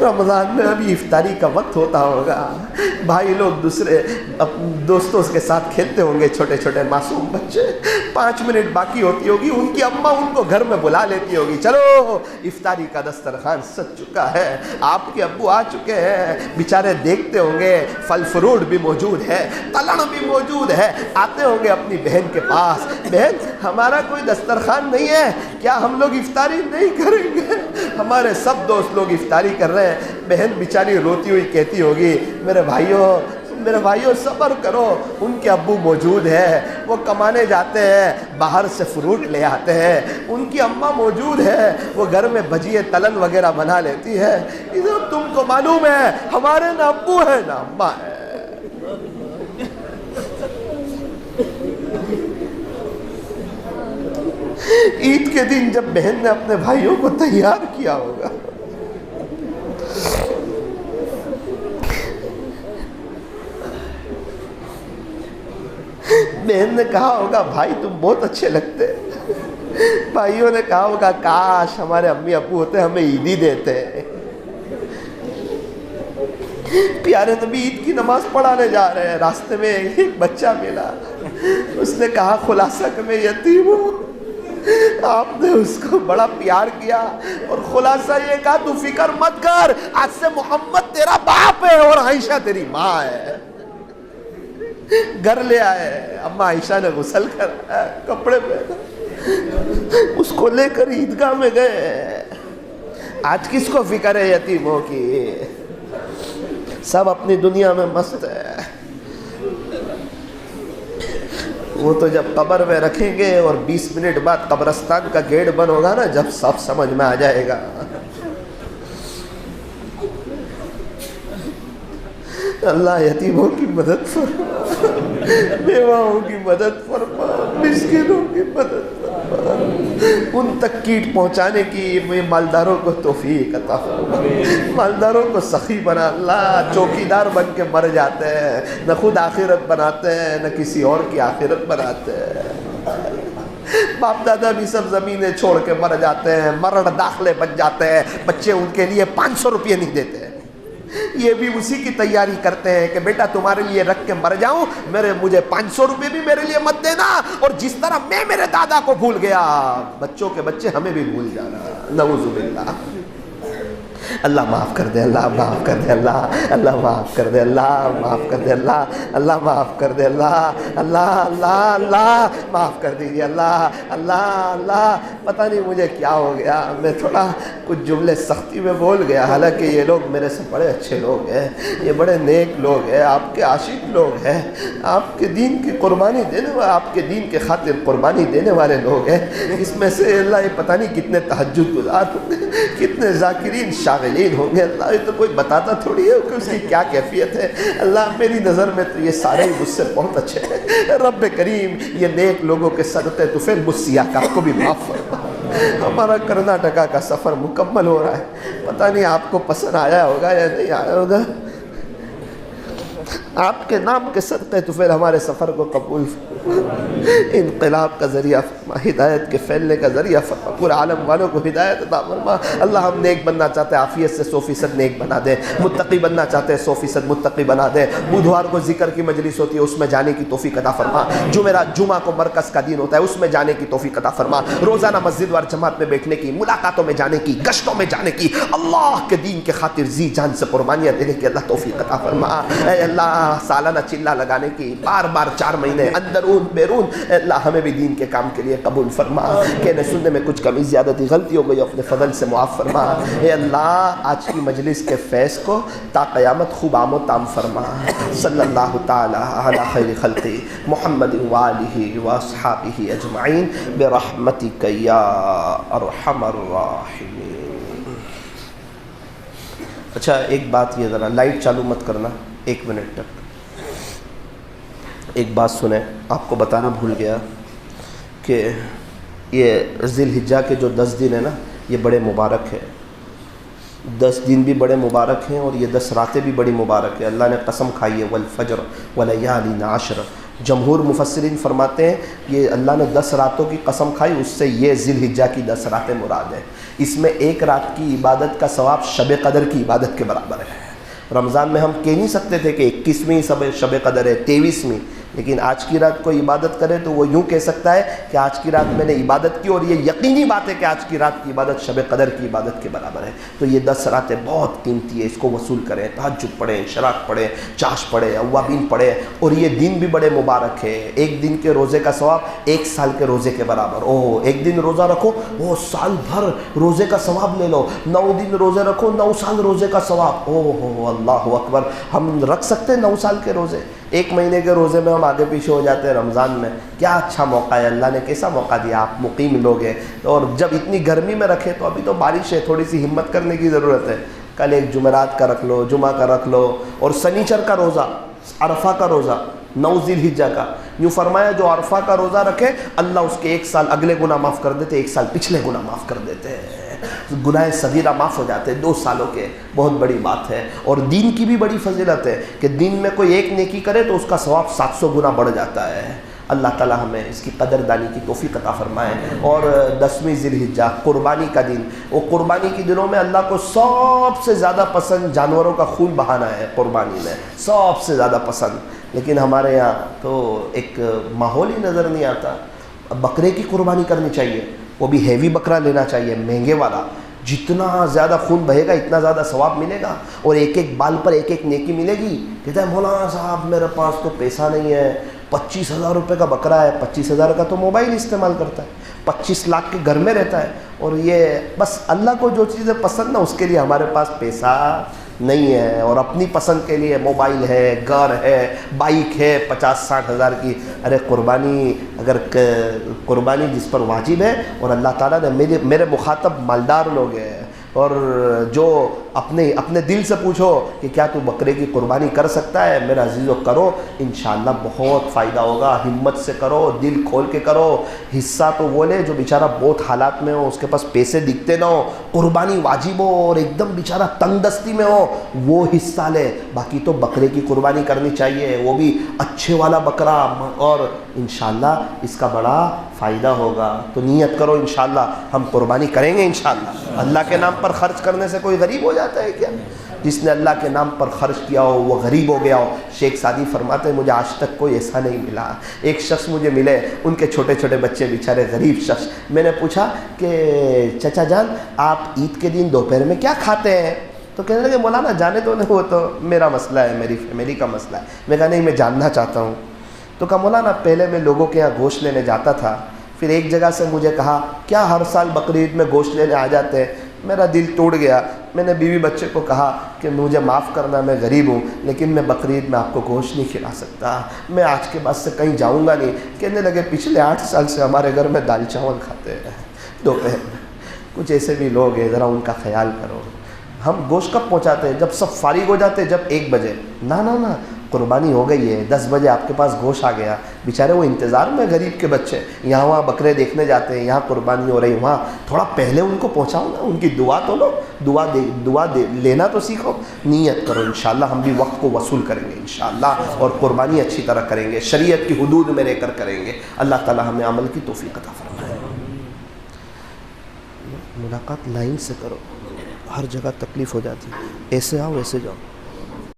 S2: رمضان میں ابھی افطاری کا وقت ہوتا ہوگا، بھائی لوگ دوسرے دوستوں کے ساتھ کھیلتے ہوں گے، چھوٹے چھوٹے معصوم بچے، 5 منٹ باقی ہوتی ہوگی، ان کی اماں ان کو گھر میں بلا لیتی ہوگی، چلو افطاری کا دسترخوان سج چکا ہے، آپ کے ابو آ چکے ہیں، بیچارے دیکھتے ہوں گے پھل فروٹ بھی موجود ہے، تلن بھی موجود ہے، آتے ہوں گے اپنی بہن کے پاس، بہن ہمارا کوئی دسترخوان نہیں ہے کیا، ہم لوگ افطاری نہیں کریں گے؟ ہمارے سب دوست لوگ افطاری کر رہے ہیں، بہن بیچاری روتی ہوئی کہتی ہوگی میرے بھائیوں صبر کرو، ان کے ابو موجود ہے، وہ کمانے جاتے ہیں، باہر سے فروٹ لے آتے ہیں، ان کی اماں موجود ہے، وہ گھر میں بھجیے تلن وغیرہ بنا لیتی ہے، ادھر تم کو معلوم ہے ہمارے نہ ابو ہے نہ اماں ہے۔ عید کے دن جب بہن نے اپنے بھائیوں کو تیار کیا ہوگا، بہن نے کہا ہوگا بھائی تم بہت اچھے لگتے، بھائیوں نے کہا ہوگا کاش ہمارے امی ابو ہوتے ہمیں عیدی دیتے۔ پیارے نبی عید کی نماز پڑھانے جا رہے ہیں، راستے میں ایک بچہ ملا، اس نے کہا خلاصہ کہ میں یتیم ہوں، آپ نے اس کو بڑا پیار کیا اور خلاصہ یہ کہا تو فکر مت کر، آج سے محمد تیرا باپ ہے اور عائشہ تیری ماں ہے۔ گھر لے آئے، اما عائشہ نے غسل کرایا، کپڑے پہنا، اس کو لے کر عیدگاہ میں گئے۔ آج کس کو فکر ہے یتیموں کی؟ سب اپنی دنیا میں مست ہے۔ وہ تو جب قبر میں رکھیں گے اور 20 منٹ بعد قبرستان کا گیٹ بند ہوگا نا، جب سب سمجھ میں آ جائے گا۔ اللہ یتیموں کی مدد فرما، بیواؤں کی مدد فرما، مسکینوں کی مدد فرما، ان تک کیٹ پہنچانے کی مالداروں کو توفیق عطا فرما، مالداروں کو سخی بنا۔ اللہ چوکیدار بن کے مر جاتے ہیں، نہ خود آخرت بناتے ہیں نہ کسی اور کی آخرت بناتے ہیں۔ باپ دادا بھی سب زمینیں چھوڑ کے مر جاتے ہیں، مرڑ داخلے بن جاتے ہیں، بچے ان کے لیے 500 روپے نہیں دیتے، یہ بھی اسی کی تیاری کرتے ہیں کہ بیٹا تمہارے لیے رکھ کے مر جاؤں، مجھے 500 روپے بھی میرے لیے مت دینا، اور جس طرح میں میرے دادا کو بھول گیا بچوں کے بچے ہمیں بھی بھول جانا، نعوذ باللہ۔ اللہ معاف کر دے، اللہ معاف کر دے، اللہ معاف کر دے، اللہ معاف کر دے، اللہ معاف کر دے، اللہ معاف کر دیجیے، اللہ پتہ نہیں مجھے کیا ہو گیا، میں تھوڑا کچھ جملے سختی میں بول گیا، حالانکہ یہ لوگ میرے سے بڑے اچھے لوگ ہیں، یہ بڑے نیک لوگ ہیں، آپ کے عاشق لوگ ہیں، آپ کے دین کی قربانی دینے والے، آپ کے دین کے خاطر قربانی دینے والے لوگ ہیں۔ اس میں سے اللہ یہ پتہ نہیں کتنے تہجد گزار ہوں گے، کتنے ذاکرین شاغلین ہوں گے، اللہ یہ تو کوئی بتاتا تھوڑی ہے کہ اس کی کیا کیفیت ہے۔ اللہ میری نظر میں تو یہ سارے ہی مجھ سے بہت اچھے ہیں، رب کریم یہ نیک لوگوں کے صدقے تو پھر مجھ سیاہ کو بھی معاف فرما۔ ہمارا کرناٹکا کا سفر مکمل ہو رہا ہے، پتہ نہیں آپ کو پسند آیا ہوگا یا نہیں آیا ہوگا، آپ کے نام کے صدقے تو پھر ہمارے سفر کو قبول فرما، انقلاب کا ذریعہ فرما، ہدایت کے پھیلنے کا ذریعہ فرما، پورے عالم والوں کو ہدایت عطا فرما۔ اللہ ہم نیک بننا چاہتے ہیں، عافیت سے 100% نیک بنا دے، متقی بننا چاہتے ہیں 100% متقی بنا دے، بدھوار کو ذکر کی مجلس ہوتی ہے اس میں جانے کی توفیق عطا فرما، جمعہ کو مرکز کا دن ہوتا ہے اس میں جانے کی توفیق عطا فرما، روزانہ مسجد وار جماعت میں بیٹھنے کی، ملاقاتوں میں جانے کی، گشتوں میں جانے کی، اللہ کے دین کے خاطر جی جان سے قربانیاں دینے کی اللہ توفیق عطا فرما۔ اے اللہ سالانہ چلہ لگانے کی، بار 4 مہینے اندرون بیرون، اے اللہ ہمیں بھی دین کے کام کے لیے قبول فرما، کہنے سننے میں کچھ کمی زیادتی غلطی ہو گئی اپنے فضل سے معاف فرما۔ اے اللہ آج کی مجلس کے فیض کو تا قیامت خوب عام و تام فرما، صلی اللہ تعالی علی خیر خلقی محمد وآلہ واصحابہ اجمعین برحمتک یا ارحم الراحمین۔ اچھا ایک بات، یہ ذرا لائٹ چالو مت کرنا 1 منٹ تک، ایک بات سنیں، آپ کو بتانا بھول گیا کہ یہ ذی الحجہ کے جو 10 دن ہیں نا یہ بڑے مبارک ہیں، 10 دن بھی بڑے مبارک ہیں اور یہ 10 راتیں بھی بڑی مبارک ہیں۔ اللہ نے قسم کھائی ہے والفجر ولیال عشر، جمہور مفسرین فرماتے ہیں یہ اللہ نے 10 راتوں کی قسم کھائی، اس سے یہ ذی الحجہ کی 10 راتیں مراد ہیں۔ اس میں ایک رات کی عبادت کا ثواب شب قدر کی عبادت کے برابر ہے۔ رمضان میں ہم کہہ نہیں سکتے تھے کہ 21ویں شب قدر ہے، 23ویں، لیکن آج کی رات کوئی عبادت کرے تو وہ یوں کہہ سکتا ہے کہ آج کی رات میں نے عبادت کی، اور یہ یقینی بات ہے کہ آج کی رات کی عبادت شب قدر کی عبادت کے برابر ہے۔ تو یہ 10 راتیں بہت قیمتی ہے، اس کو وصول کریں، تہجد پڑھیں، شراق پڑھیں، چاش پڑھیں، اوابین پڑھیں، اور یہ دن بھی بڑے مبارک ہے۔ ایک دن کے روزے کا ثواب 1 سال کے روزے کے برابر۔ ایک دن روزہ رکھو وہ سال بھر روزے کا ثواب لے لو، 9 دن روزے رکھو 9 سال روزے کا ثواب۔ اللہ اکبر، ہم رکھ سکتے ہیں 9 سال کے روزے؟ 1 مہینے کے روزے میں ہم آگے پیچھے ہو جاتے ہیں، رمضان میں کیا اچھا موقع ہے، اللہ نے کیسا موقع دیا، آپ مقیم لوگ ہیں، اور جب اتنی گرمی میں رکھے تو ابھی تو بارش ہے، تھوڑی سی ہمت کرنے کی ضرورت ہے۔ کل ایک جمعرات کا رکھ لو، جمعہ کا رکھ لو، اور سنیچر کا روزہ، عرفہ کا روزہ 9 ذی الحجہ کا۔ یوں فرمایا جو عرفہ کا روزہ رکھے اللہ اس کے 1 سال اگلے گناہ معاف کر دیتے، 1 سال پچھلے گناہ معاف کر دیتے ہیں، گناہ صغیرہ معاف ہو جاتے ہیں 2 سالوں کے۔ بہت بڑی بات ہے، اور دین کی بھی بڑی فضیلت ہے کہ دین میں کوئی ایک نیکی کرے تو اس کا ثواب 700 گنا بڑھ جاتا ہے۔ اللہ تعالی ہمیں اس کی قدر دانی کی توفیق عطا فرمائے۔ اور 10ویں ذی الحجہ قربانی کا دن، وہ قربانی کے دنوں میں اللہ کو سب سے زیادہ پسند جانوروں کا خون بہانا ہے، قربانی میں سب سے زیادہ پسند۔ لیکن ہمارے یہاں تو ایک ماحول ہی نظر نہیں آتا۔ بکرے کی قربانی کرنی چاہیے، وہ بھی ہیوی بکرا لینا چاہیے، مہنگے والا، جتنا زیادہ خون بہے گا اتنا زیادہ ثواب ملے گا، اور ایک ایک بال پر ایک ایک نیکی ملے گی۔ کہتا ہے مولانا صاحب میرے پاس تو پیسہ نہیں ہے، 25,000 روپے کا بکرا ہے، 25,000 کا تو موبائل استعمال کرتا ہے، 25 لاکھ کے گھر میں رہتا ہے، اور یہ بس اللہ کو جو چیزیں پسند نا اس کے لیے ہمارے پاس پیسہ نہیں ہے، اور اپنی پسند کے لیے موبائل ہے، گھر ہے، بائک ہے 50-60 ہزار کی۔ ارے قربانی، اگر قربانی جس پر واجب ہے، اور اللہ تعالیٰ نے میرے مخاطب مالدار لوگ ہیں، اور جو اپنے دل سے پوچھو کہ کیا تو بکرے کی قربانی کر سکتا ہے، میرا عزیزو کرو، انشاءاللہ بہت فائدہ ہوگا۔ ہمت سے کرو، دل کھول کے کرو۔ حصہ تو وہ لے جو بیچارہ بہت حالات میں ہو، اس کے پاس پیسے دکھتے نہ ہو، قربانی واجب ہو اور ایک دم بیچارہ تنگ دستی میں ہو، وہ حصہ لے۔ باقی تو بکرے کی قربانی کرنی چاہیے، وہ بھی اچھے والا بکرا، اور انشاءاللہ اس کا بڑا فائدہ ہوگا۔ تو نیت کرو، انشاءاللہ ہم قربانی کریں گے انشاءاللہ۔ اللہ کے نام پر خرچ کرنے سے کوئی غریب ہو جاتا ہے کیا؟ جس نے اللہ کے نام پر خرچ کیا ہو وہ غریب ہو گیا ہو۔ شیخ سعدی فرماتے ہیں مجھے آج تک کوئی ایسا نہیں ملا۔ ایک شخص مجھے ملے، ان کے چھوٹے چھوٹے بچے، بیچارے غریب شخص۔ میں نے پوچھا کہ چچا جان آپ عید کے دن دوپہر میں کیا کھاتے ہیں؟ تو کہنے لگے مولانا جانے دو، وہ تو میرا مسئلہ ہے، میری فیملی کا مسئلہ ہے۔ میں کہا نہیں، میں جاننا چاہتا ہوں۔ تو کہا مولانا پہلے میں لوگوں کے یہاں گوشت لینے جاتا تھا، پھر ایک جگہ سے مجھے کہا کیا ہر سال بقرعید میں گوشت لینے آ جاتے ہیں؟ میرا دل ٹوٹ گیا۔ میں نے بیوی بچے کو کہا کہ مجھے معاف کرنا، میں غریب ہوں، لیکن میں بقرعید میں آپ کو گوشت نہیں کھلا سکتا، میں آج کے بعد سے کہیں جاؤں گا نہیں۔ کہنے لگے پچھلے 8 سال سے ہمارے گھر میں دال چاول کھاتے ہیں دوپہر میں۔ کچھ ایسے بھی لوگ ہیں، ذرا ان کا خیال کرو۔ ہم گوشت کب پہنچاتے ہیں؟ جب سب فارغ ہو جاتے ہیں، جب 1 بجے۔ نہ قربانی ہو گئی ہے، 10 بجے آپ کے پاس گوشت آ گیا، بیچارے وہ انتظار میں، غریب کے بچے یہاں وہاں بکرے دیکھنے جاتے ہیں، یہاں قربانی ہو رہی، وہاں تھوڑا پہلے ان کو پہنچاؤ نا، ان کی دعا تو لو، دعا لینا تو سیکھو۔ نیت کرو، انشاءاللہ ہم بھی وقت کو وصول کریں گے انشاءاللہ، اور قربانی اچھی طرح کریں گے، شریعت کی حدود میں رہ کر کریں گے۔ اللہ تعالی ہمیں عمل کی توفیق عطا فرمائے۔ ملاقات لائن سے کرو، ہر جگہ تکلیف ہو جاتی ہے، ایسے آؤ ایسے جاؤ۔